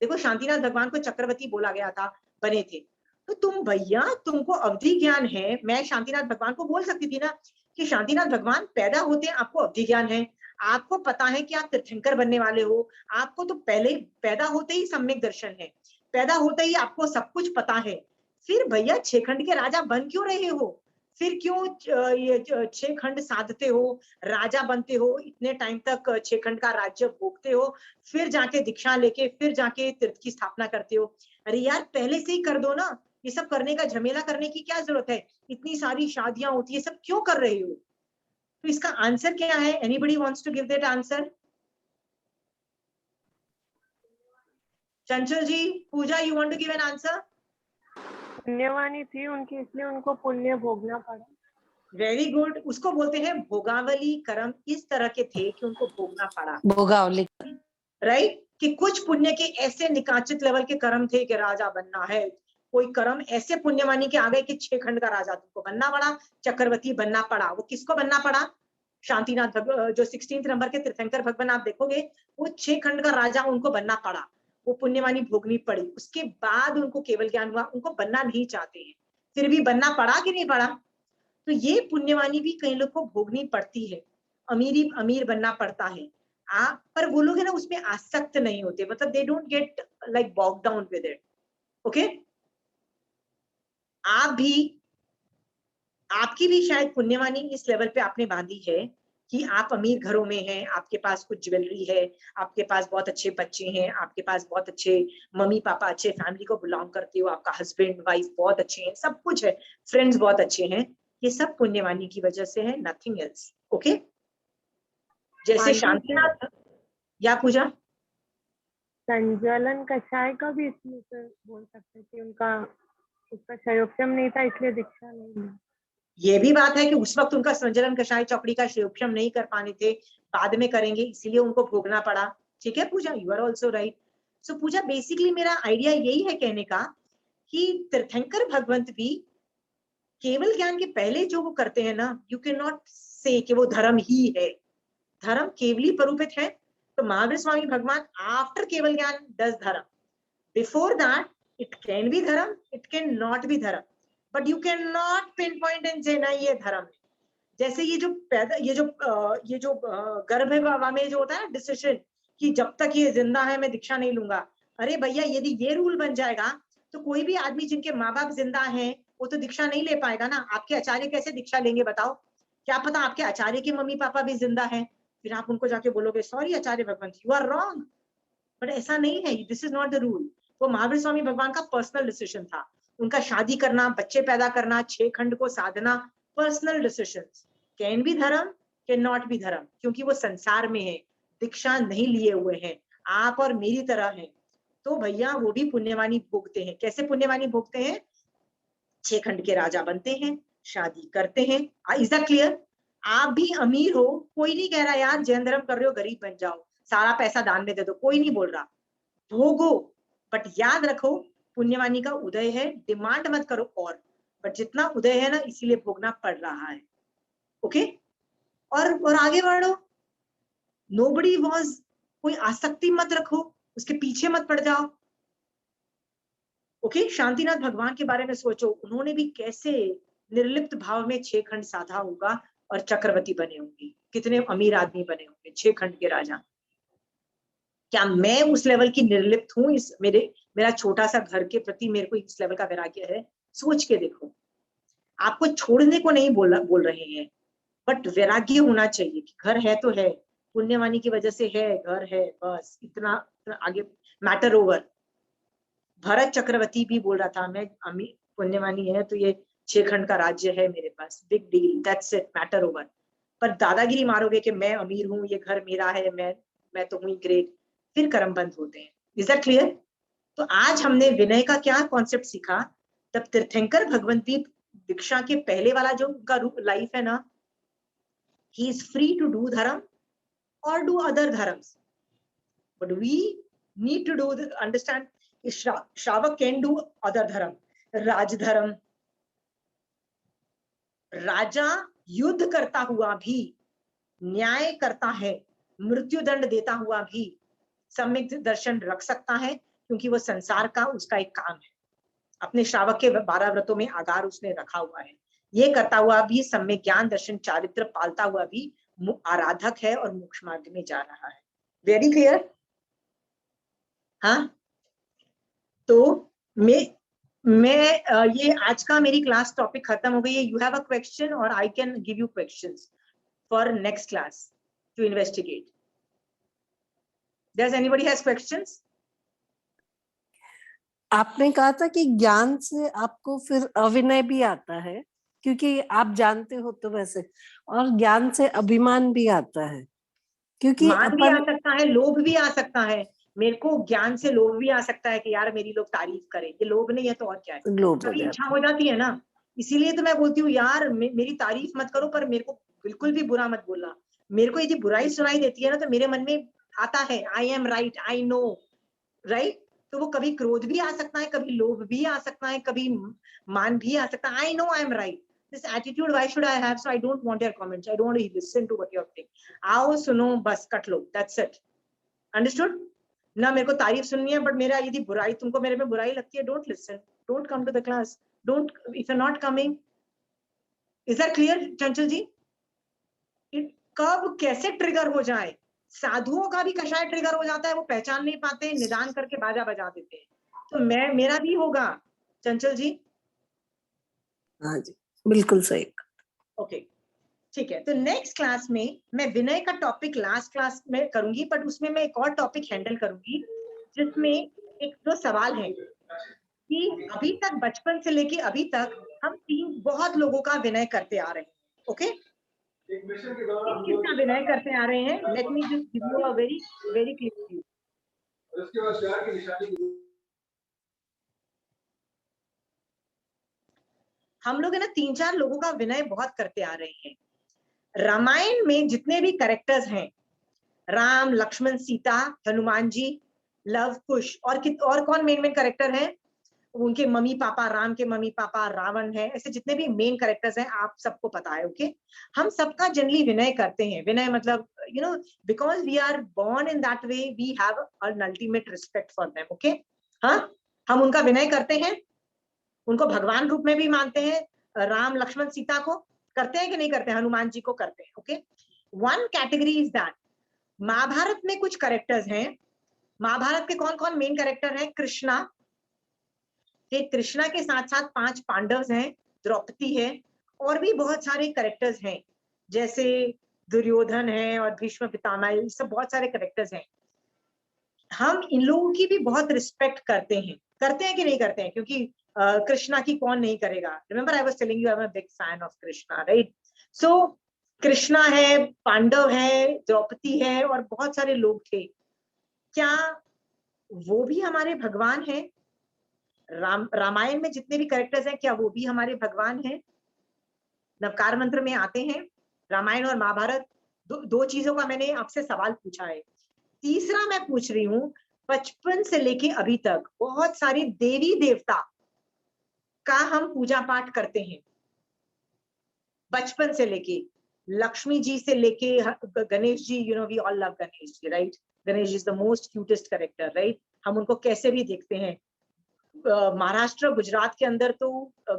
देखो शांतिनाथ भगवान को चक्रवर्ती बोला गया था, बने थे। तो तुम भैया, तुमको अवधि ज्ञान है, मैं शांतिनाथ भगवान को बोल सकती थी ना कि शांतिनाथ भगवान पैदा होते हैं आपको अवधि ज्ञान है, आपको पता है कि आप तीर्थंकर बनने वाले हो, आपको तो पहले पैदा होते ही सम्यक दर्शन है, पैदा होते ही आपको सब कुछ पता है, फिर भैया 6 खंड के राजा बन क्यों रहे हो? फिर क्यों ये 6 खंड साधते हो, राजा बनते हो, इतने टाइम तक 6 खंड का राज्य भोगते हो, फिर जाके दीक्षा लेके फिर जाके तीर्थ की स्थापना करते हो? अरे यार पहले से ही कर दो ना, ये सब करने का झमेला करने की क्या जरूरत है? इतनी सारी शादियां होती है, सब क्यों कर रहे हो? तो इसका आंसर क्या है? Anybody wants to give that answer? Chanchal ji, Puja, you want to give an answer? पुण्यवानी थी उनकी, इसलिए उनको पुण्य भोगना पड़ा। वेरी गुड, उसको बोलते हैं भोगावली कर्म, इस तरह के थे कि उनको भोगना पड़ा, भोगावली। राइट? कि कुछ पुण्य के ऐसे निकाचित लेवल के कर्म थे कि राजा बनना है, कोई कर्म ऐसे पुण्यवानी के आ गए कि 6 खंड का राजा तुमको बनना पड़ा, चक्रवर्ती बनना पड़ा। वो किसको बनना पड़ा? शांतिनाथ जो 16 नंबर के तीर्थंकर भगवान आप देखोगे, वो 6 खंड का राजा उनको बनना पड़ा, वो पुण्यवानी भोगनी पड़ी, उसके बाद उनको केवल ज्ञान हुआ। उनको बनना नहीं चाहते हैं, फिर भी बनना पड़ा कि नहीं पड़ा? तो ये पुण्यवानी भी कई लोग को भोगनी पड़ती है, अमीरी अमीर बनना पड़ता है। पर वो लोग है ना उसमें आसक्त नहीं होते, मतलब they don't get like bog down with it. Okay, आप भी, आपकी भी शायद पुण्यवानी इस लेवल पे आपने बांधी है कि आप अमीर घरों में हैं, आपके पास कुछ ज्वेलरी है, आपके पास बहुत अच्छे बच्चे हैं, आपके पास बहुत अच्छे मम्मी पापा, अच्छे फैमिली को बिलोंग करते हो, आपका हस्बैंड वाइफ बहुत अच्छे हैं, सब कुछ है, फ्रेंड्स बहुत अच्छे हैं, ये सब पुण्यवानी की वजह से है, नथिंग एल्स। ओके, जैसे आंटी, फिर शांतिनाथ या पूजा, संज्वलन कषाय का भी इसमें से बोल सकते कि उनका उसका क्षयोक्षम नहीं था, इसलिए दीक्षा नहीं ली। ये भी बात है कि उस वक्त उनका संजलन कषाय चौकड़ी का क्षयोक्षम नहीं कर पाने थे, बाद में करेंगे, इसीलिए उनको भोगना पड़ा। ठीक है Puja, you are also right. So Puja, basically मेरा आइडिया यही है कहने का कि तीर्थंकर भगवंत भी केवल ज्ञान के पहले जो वो करते हैं ना, यू कैन नॉट से कि वो धर्म ही है, धर्म केवली परूपित है। तो महावीर स्वामी भगवान आफ्टर केवल ज्ञान डज धर्म, before that it can be धर्म, इट कैन नॉट बी धर्म, but you can not pin point and से ना ये धर्म है। जैसे ये जो पैदा, ये जो गर्भ में जो होता है ना डिसीजन कि जब तक ये जिंदा है मैं दीक्षा नहीं लूंगा, अरे भैया यदि ये रूल बन जाएगा तो कोई भी आदमी जिनके माँ बाप जिंदा हैं वो तो दीक्षा नहीं ले पाएगा ना। आपके आचार्य कैसे दीक्षा लेंगे बताओ? क्या पता आपके आचार्य के मम्मी पापा भी जिंदा हैं, फिर आप उनको जाके बोलोगे sorry Acharya Bhagwant you are wrong, but ऐसा नहीं है, this is not the rule. वो महावीर स्वामी भगवान का पर्सनल डिसीजन था, उनका शादी करना, बच्चे पैदा करना, 6 खंड को साधना, पर्सनल डिसीजन। कैन बी धर्म, कैन नॉट बी धर्म, क्योंकि वो संसार में है, दीक्षा नहीं लिए हुए हैं, आप और मेरी तरह हैं। तो भैया वो भी पुण्यवानी भोगते हैं। कैसे पुण्यवानी भोगते हैं? 6 खंड के राजा बनते हैं, शादी करते हैं। Is that clear? आप भी अमीर हो, कोई नहीं कह रहा यार जैन धर्म कर रहे हो गरीब बन जाओ, सारा पैसा दान में दे दो, कोई नहीं बोल रहा, भोगो, बट याद रखो पुण्यवानी का उदय है, डिमांड मत करो और, बट जितना उदय है ना इसीलिए भोगना पड़ रहा है। ओके, और आगे बढ़ो, नोबडी वाज, कोई आसक्ति मत रखो, उसके पीछे मत पड़ जाओ। ओके, शांतिनाथ भगवान के बारे में सोचो, उन्होंने भी कैसे निर्लिप्त भाव में 6 खंड साधा होगा और चक्रवर्ती बने होंगे, कितने अमीर आदमी बने होंगे 6 खंड के राजा। क्या मैं उस लेवल की निर्लिप्त हूँ? इस मेरा छोटा सा घर के प्रति मेरे को इस लेवल का वैराग्य है? सोच के देखो, आपको छोड़ने को नहीं बोल रहे हैं, बट वैराग्य होना चाहिए कि घर है तो है, पुण्यवानी की वजह से है, घर है, बस इतना आगे, मैटर ओवर। भरत चक्रवर्ती भी बोल रहा था मैं अमीर पुण्यवानी है तो ये 6 खंड का राज्य है मेरे पास, big deal, that's it, matter over. पर दादागिरी मारोगे कि मैं अमीर हूँ, ये घर मेरा है, मैं तो हुई ग्रेट, फिर कर्म बंद होते हैं। Is that clear? तो आज हमने विनय का क्या कॉन्सेप्ट सीखा? तब तीर्थंकर भगवंत भी दीक्षा के पहले वाला जो उनका लाइफ है ना, he is free to do dharma or do other dharams, but we need to do understand Shravak can do other dharam, Raj dharam, राजा युद्ध करता हुआ भी, न्याय करता है, मृत्युदंड देता हुआ भी सम्यक दर्शन रख सकता है, क्योंकि वो संसार का उसका एक काम है। अपने श्रावक के 12 व्रतों में आगार उसने रखा हुआ है। ये करता हुआ भी सम्यक ज्ञान दर्शन चारित्र पालता हुआ भी आराधक है और मोक्ष मार्ग में जा रहा है। Very clear? हाँ, तो मैं ये आज का मेरी क्लास टॉपिक खत्म हो गई है। यू हैव अ क्वेश्चन और I can give you questions for next class to investigate. Does anybody has questions? आपने कहा था कि ज्ञान से आपको फिर अविनय भी आता है, क्योंकि आप जानते हो तो वैसे, और ज्ञान से अभिमान भी आता है, क्योंकि मान भी आ अपन सकता है, लोभ भी आ सकता है। मेरे को ज्ञान से लोभ भी आ सकता है कि यार मेरी लोग तारीफ करें। ये लोभ नहीं है तो और क्या है? लोभ हो कभी इच्छा जाता हो जाती है ना, इसीलिए तो मैं बोलती हूँ यार मेरी तारीफ मत करो, पर मेरे को बिल्कुल भी बुरा मत बोलना। मेरे को यदि बुराई सुनाई देती है ना, तो मेरे मन में आता है आई am right, I know right. तो वो कभी क्रोध भी आ सकता है, कभी लोभ भी आ सकता है, कभी मान भी आ सकता है। I know I am right, this attitude why should I have, so I don't want your comments, I don't want to listen to what you are saying. आओ सुनो, बस कट लो, दैट्स इट। अंडरस्टूड ना? मेरे को तारीफ सुननी है, बट मेरा यदि बुराई, तुमको मेरे में बुराई लगती है, don't listen, don't come to the class, don't, if you are not coming. Is that clear Chanchal ji? कब कैसे ट्रिगर हो जाए? साधुओं का भी कषाय ट्रिगर हो जाता है, वो पहचान नहीं पाते, निदान करके बाजा बजा देते हैं। तो मेरा भी होगा चंचल जी। हाँ जी, बिल्कुल सही। ओके, ठीक है। तो नेक्स्ट क्लास में मैं विनय का टॉपिक लास्ट क्लास में करूंगी, बट उसमें मैं एक और टॉपिक हैंडल करूंगी, जिसमें एक दो सवाल है कि अभी तक, बचपन से लेके अभी तक, हम तीन बहुत लोगों का विनय करते आ रहे हैं। ओके, किसका विनय करते आ रहे हैं? Let me just give you a very very clear view. हम लोग है ना 3-4 लोगों का विनय बहुत करते आ रहे हैं। रामायण में जितने भी कैरेक्टर्स हैं, राम, लक्ष्मण, सीता, हनुमान जी, लव कुश, और कौन मेन मेन कैरेक्टर हैं? उनके मम्मी पापा, राम के मम्मी पापा रावण है, ऐसे जितने भी मेन कैरेक्टर्स हैं आप सबको पता है। ओके, हम सबका जनरली विनय करते हैं। विनय मतलब you know, because we are born in that way, we have an ultimate respect for them. Okay, हाँ, हम उनका विनय करते हैं, उनको भगवान रूप में भी मानते हैं। राम, लक्ष्मण, सीता को करते हैं कि नहीं करते हैं? हनुमान जी को करते हैं। Okay, one category is that. Mahabharata में कुछ कैरेक्टर्स हैं। महाभारत के कौन कौन मेन कैरेक्टर हैं? कृष्णा, कृष्णा के साथ साथ 5 पांडव हैं, द्रौपदी है, और भी बहुत सारे कैरेक्टर्स हैं, जैसे दुर्योधन है और भीष्म पितामह, ये सब बहुत सारे कैरेक्टर्स हैं। हम इन लोगों की भी बहुत रिस्पेक्ट करते हैं कि नहीं करते हैं? क्योंकि कृष्णा की कौन नहीं करेगा? Remember I was telling you I am a big fan of Krishna, right? So Krishna है, पांडव है, द्रौपदी है, और बहुत सारे लोग थे। क्या वो भी हमारे भगवान हैं? रामायण में जितने भी कैरेक्टर्स हैं, क्या वो भी हमारे भगवान हैं? नवकार मंत्र में आते हैं। रामायण और महाभारत, दो चीजों का मैंने आपसे सवाल पूछा है। तीसरा मैं पूछ रही हूँ, बचपन से लेके अभी तक बहुत सारे देवी देवता का हम पूजा पाठ करते हैं, बचपन से लेके, लक्ष्मी जी से लेके Ganesh ji, you know we all love Ganesh ji, right? Ganesh ji is the most cutest character, right? हम उनको कैसे भी देखते हैं। महाराष्ट्र, गुजरात के अंदर तो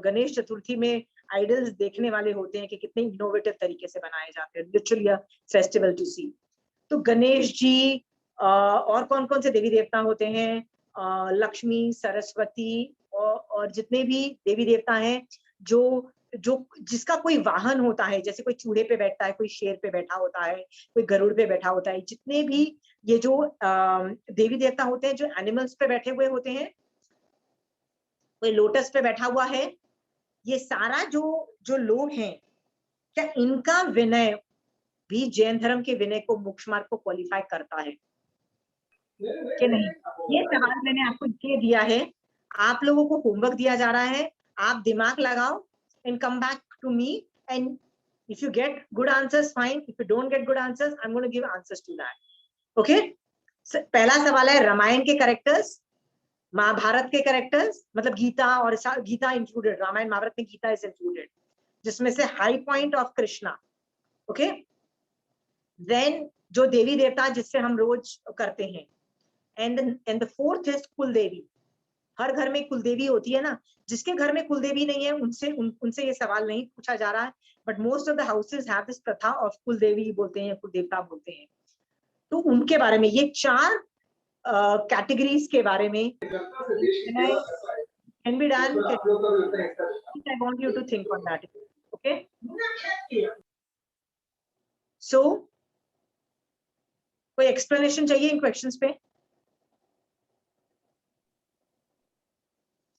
गणेश चतुर्थी में आइडल्स देखने वाले होते हैं कि कितने इनोवेटिव तरीके से बनाए जाते हैं, लिटरली फेस्टिवल टू सी। तो गणेश जी, और कौन कौन से देवी देवता होते हैं? लक्ष्मी, सरस्वती, और जितने भी देवी देवता हैं, जो जो जिसका कोई वाहन होता है, जैसे कोई चूहे पे बैठता है, कोई शेर पे बैठा होता है, कोई गरुड़ पे बैठा होता है, जितने भी ये जो देवी देवता होते हैं, जो एनिमल्स पे बैठे हुए होते हैं, कोई लोटस पे बैठा हुआ है, ये सारा जो जो लोग हैं, क्या इनका विनय भी जैन धर्म के विनय को, मोक्ष मार्ग को क्वालिफाई करता है कि नहीं? ये सवाल मैंने आपको इसलिए दिया है, आप लोगों को होमवर्क दिया जा रहा है, आप दिमाग लगाओ and come back to me, and if you get good answers fine, if you don't get good answers I'm going to give answers to that. okay, पहला सवाल है रामायण के कैरेक्टर्स, महाभारत के कैरेक्टर्स, मतलब गीता, और गीता इंक्लूडेड, रामायण महाभारत में गीता इज इंक्लूडेड। जिसमें से high point of Krishna, okay. Then जो देवी देवता जिससे हम रोज करते हैं, एंड द फोर्थ इज कुल देवी। हर घर में कुल देवी होती है ना, जिसके घर में कुल देवी नहीं है उनसे ये सवाल नहीं पूछा जा रहा है, but most of the houses have this प्रथा ऑफ कुल देवी बोलते हैं, कुल देवता बोलते हैं। तो उनके बारे में, ये 4 कैटेगरीज के बारे में can be done. I want you to think on that. Okay. So, कोई explanation चाहिए इन questions पे?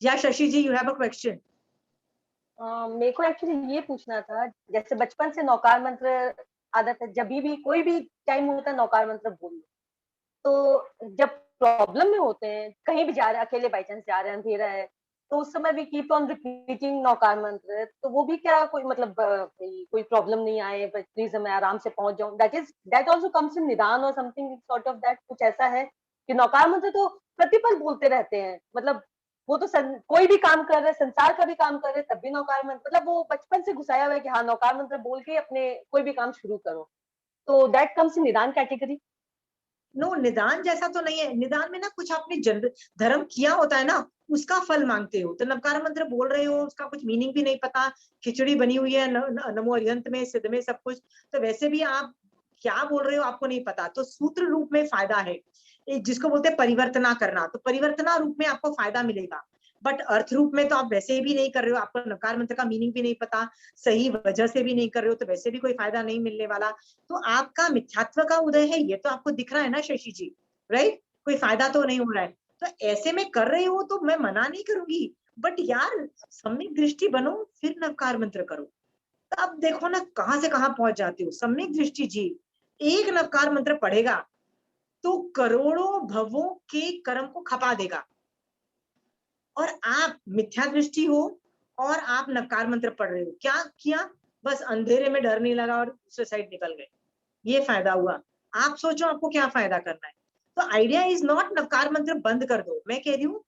या शशि जी, you have a question? मेरे को एक्चुअली ये पूछना था, जैसे बचपन से नौकार मंत्र आदत है, जब भी कोई भी टाइम होता है नौकार मंत्र बोल लो, तो जब प्रॉब्लम में होते हैं, कहीं भी जा रहे हैं, अकेले बाई चांस जा रहे हैं, अंधेरा है, तो उस समय भी कीप ऑन रिपीटिंग नौकार मंत्र, तो वो भी क्या कोई मतलब कोई प्रॉब्लम नहीं आए, प्लीज मैं आराम से पहुंच जाऊं, दैट आल्सो कम्स इन निदान और समथिंग सॉर्ट ऑफ दैट, कुछ ऐसा है कि नौकार मंत्र तो प्रतिपल बोलते रहते हैं, मतलब वो तो कोई भी काम कर रहे, संसार का भी काम कर रहे, तब भी नौकार मंत्र, मतलब वो बचपन से घुसाया हुआ है कि हाँ नौकार मंत्र बोल के अपने कोई भी काम शुरू करो, तो दैट कम्स इन निदान कैटेगरी। नो, निदान जैसा तो नहीं है। निदान में ना कुछ आपने धर्म किया होता है ना, उसका फल मांगते हो। तो नवकार मंत्र बोल रहे हो, उसका कुछ मीनिंग भी नहीं पता, खिचड़ी बनी हुई है नमो अरिहंत में, सिद्ध में, सब कुछ, तो वैसे भी आप क्या बोल रहे हो आपको नहीं पता, तो सूत्र रूप में फायदा है, जिसको बोलते हैं परिवर्तना करना, तो परिवर्तना रूप में आपको फायदा मिलेगा। बट अर्थ रूप में तो आप वैसे भी नहीं कर रहे हो, आपको नवकार मंत्र का मीनिंग भी नहीं पता, सही वजह से भी नहीं कर रहे हो, तो वैसे भी कोई फायदा नहीं मिलने वाला। तो आपका मिथ्यात्व का उदय है, ये तो आपको दिख रहा है ना शशि जी, राइट? कोई फायदा तो नहीं हो रहा है, तो ऐसे में कर रहे हो तो मैं मना नहीं करूंगी, बट यार सम्यक दृष्टि बनो, फिर नवकार मंत्र करो। तो अब देखो ना कहां से कहां पहुंच जाते हो। सम्यक दृष्टि जी, एक नवकार मंत्र पढ़ेगा तो करोड़ों भवों के कर्म को खपा देगा, और आप मिथ्या दृष्टि हो और आप नवकार मंत्र पढ़ रहे हो, क्या किया? बस अंधेरे में डर नहीं लगा और दूसरे साइड निकल गए, ये फायदा हुआ। आप सोचो आपको क्या फायदा करना है। तो आइडिया इज नॉट नवकार मंत्र बंद कर दो, मैं कह रही हूँ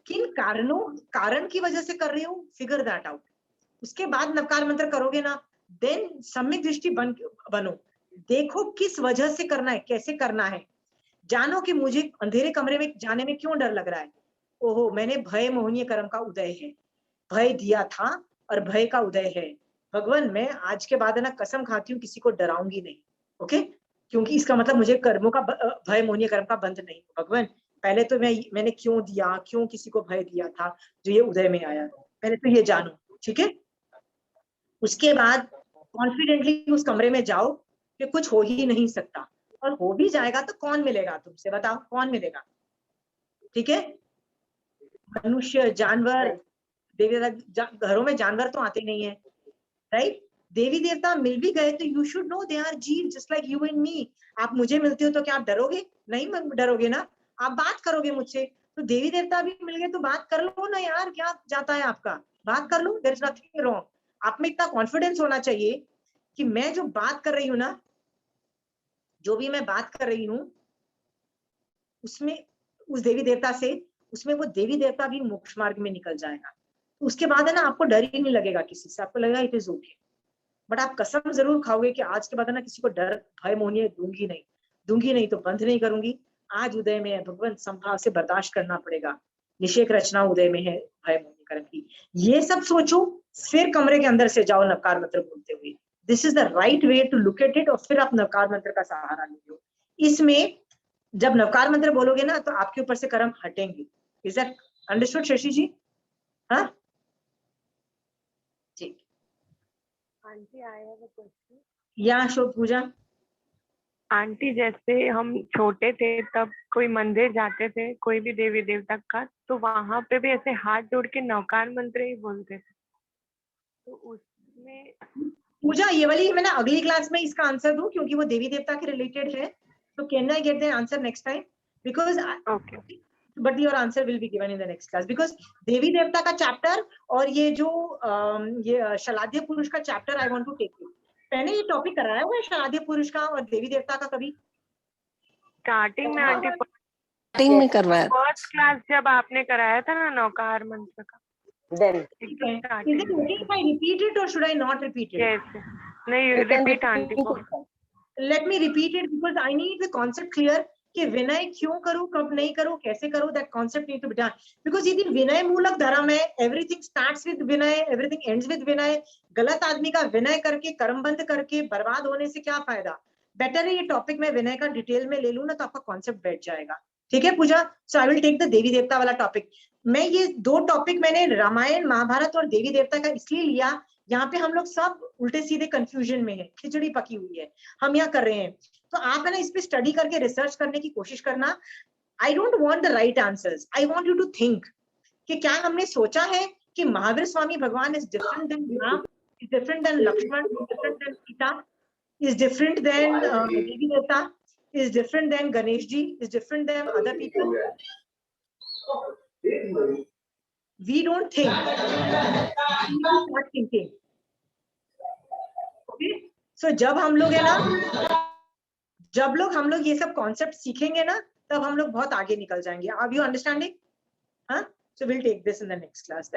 किन कारण की वजह से कर रही हूँ, फिगर दैट आउट, उसके बाद नवकार मंत्र करोगे ना, देन सम्यक दृष्टि बनो, देखो किस वजह से करना है, कैसे करना है, जानो कि मुझे अंधेरे कमरे में जाने में क्यों डर लग रहा है। ओहो, मैंने भय मोहनीय कर्म का उदय है, भय दिया था और भय का उदय है। भगवान मैं आज के बाद है ना कसम खाती हूँ किसी को डराऊंगी नहीं, ओके? क्योंकि इसका मतलब मुझे कर्मों का भय मोहनीय कर्म का बंध नहीं। भगवान पहले तो मैंने क्यों दिया, क्यों किसी को भय दिया था जो ये उदय में आया, पहले तो ये जानो, ठीक है? उसके बाद कॉन्फिडेंटली उस कमरे में जाओ कि कुछ हो ही नहीं सकता, और हो भी जाएगा तो कौन मिलेगा तुमसे, बताओ कौन मिलेगा? ठीक है, मनुष्य, जानवर, देवी घरों में जानवर तो आते नहीं है, राइट? देवी देवता मिल भी गए तो you should know they are जीव just like you and me. आप मुझे मिलते हो तो क्या आप डरोगे? नहीं डरोगे ना, आप बात करोगे मुझसे। तो देवी देवता भी मिल गए तो बात कर लो ना यार, क्या जाता है आपका, बात कर लो, देयर इज नथिंग रॉन्ग। आप में इतना कॉन्फिडेंस होना चाहिए कि मैं जो बात कर रही हूँ ना, जो भी मैं बात कर रही हूँ उसमें उस देवी देवता से, उसमें वो देवी देवता भी मोक्ष मार्ग में निकल जाएगा। तो उसके बाद है ना आपको डर ही नहीं लगेगा किसी से, आपको लगेगा इट इज ओके। बट आप कसम जरूर खाओगे कि आज के बाद है ना किसी को डर भय मोहनीय दूंगी नहीं तो बंध नहीं करूंगी। आज उदय में है भगवान, संभाव से बर्दाश्त करना पड़ेगा, निषेक रचना उदय में है भय मोहनीय कर्म की, ये सब सोचो, फिर कमरे के अंदर से जाओ नवकार मंत्र बोलते हुए। This is the right way to look at it, और फिर आप नवकार मंत्र का सहारा लो। इसमें जब नवकार मंत्र बोलोगे ना तो आपके ऊपर से कर्म हटेंगे। इज दैट अंडरस्टूड शशि जी? हाँ ठीक। Aunty I have a question. या शोभ पूजा। आंटी जैसे हम छोटे थे तब कोई मंदिर जाते थे कोई भी देवी देवता का, तो वहां पे भी ऐसे हाथ जोड़ के नवकार मंत्र ही बोलते थे, तो उसमें पूजा ये वाली मैं ना अगली क्लास में इसका आंसर दूं, क्योंकि वो देवी देवता के रिलेटेड है, तो can I get the answer next time? Because okay, but your answer will be given in the next class, because देवी देवता का चैप्टर और ये जो ये शलाध्य पुरुष का chapter I want to take it. मैंने ये टॉपिक कराया हुआ है शलाध्य पुरुष का और देवी देवता का कभी? स्टार्टिंग में आंटी में करवाया फर्स्ट क्लास जब आपने कराया था ना नौकार मंत्र का, then ठीक है, is it okay if I repeat it or should I not repeat it? Yes. नहीं, you can repeat आंटी को. Let me repeat it because I need the concept clear कि विनय क्यों करूं, कब नहीं करूं, कैसे करूं. That concept need to be done because यदि विनय मूलक धर्म है, everything starts with Vinay, everything ends with विनय. गलत आदमी का विनय करके, कर्मबंध करके बर्बाद होने से क्या फायदा. बेटर है ये टॉपिक मैं विनय का डिटेल में ले लूं ना, तो आपका कॉन्सेप्ट बैठ जाएगा. ठीक है पूजा. सो आई विल टेक द देवी देवता वाला टॉपिक. मैं ये दो टॉपिक मैंने रामायण महाभारत और देवी देवता का इसलिए लिया, यहाँ पे हम लोग सब उल्टे सीधे कंफ्यूजन में है, खिचड़ी पकी हुई है, हम यहाँ कर रहे हैं. तो आप है ना इस पे स्टडी करके रिसर्च करने की कोशिश करना. I don't want the right answers, I want you to think कि क्या हमने सोचा है कि महावीर स्वामी भगवान is different than Ram, is different than Lakshman, is different than Sita, is different than देवी देवता, is different than Ganesh ji, is different than other people. We don't think. We start thinking. Okay? So जब हम लोग है ना, हम लोग ये सब कॉन्सेप्ट सीखेंगे ना, तब हम लोग बहुत आगे निकल जाएंगे. Are you understanding? हाँ? So we'll take this in the next class.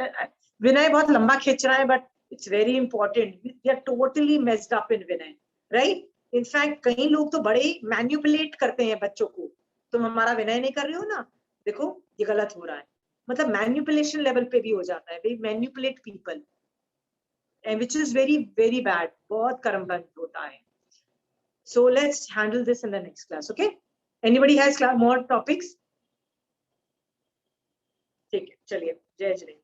विनय बहुत लंबा खींच रहा है, but it's very important. We are totally messed up in Vinay, right? In fact कई लोग तो बड़े ही मैन्युपुलेट करते हैं बच्चों को. तुम हमारा विनय नहीं कर रहे हो ना, देखो ये गलत हो रहा है. मतलब मैन्युपुलेशन लेवल पे भी हो जाता है. We manipulate people and which is very very bad. बहुत कर्मबंध होता है. So let's handle this in the next class. Okay, anybody has more topics? ठीक है, चलिए, जय जय.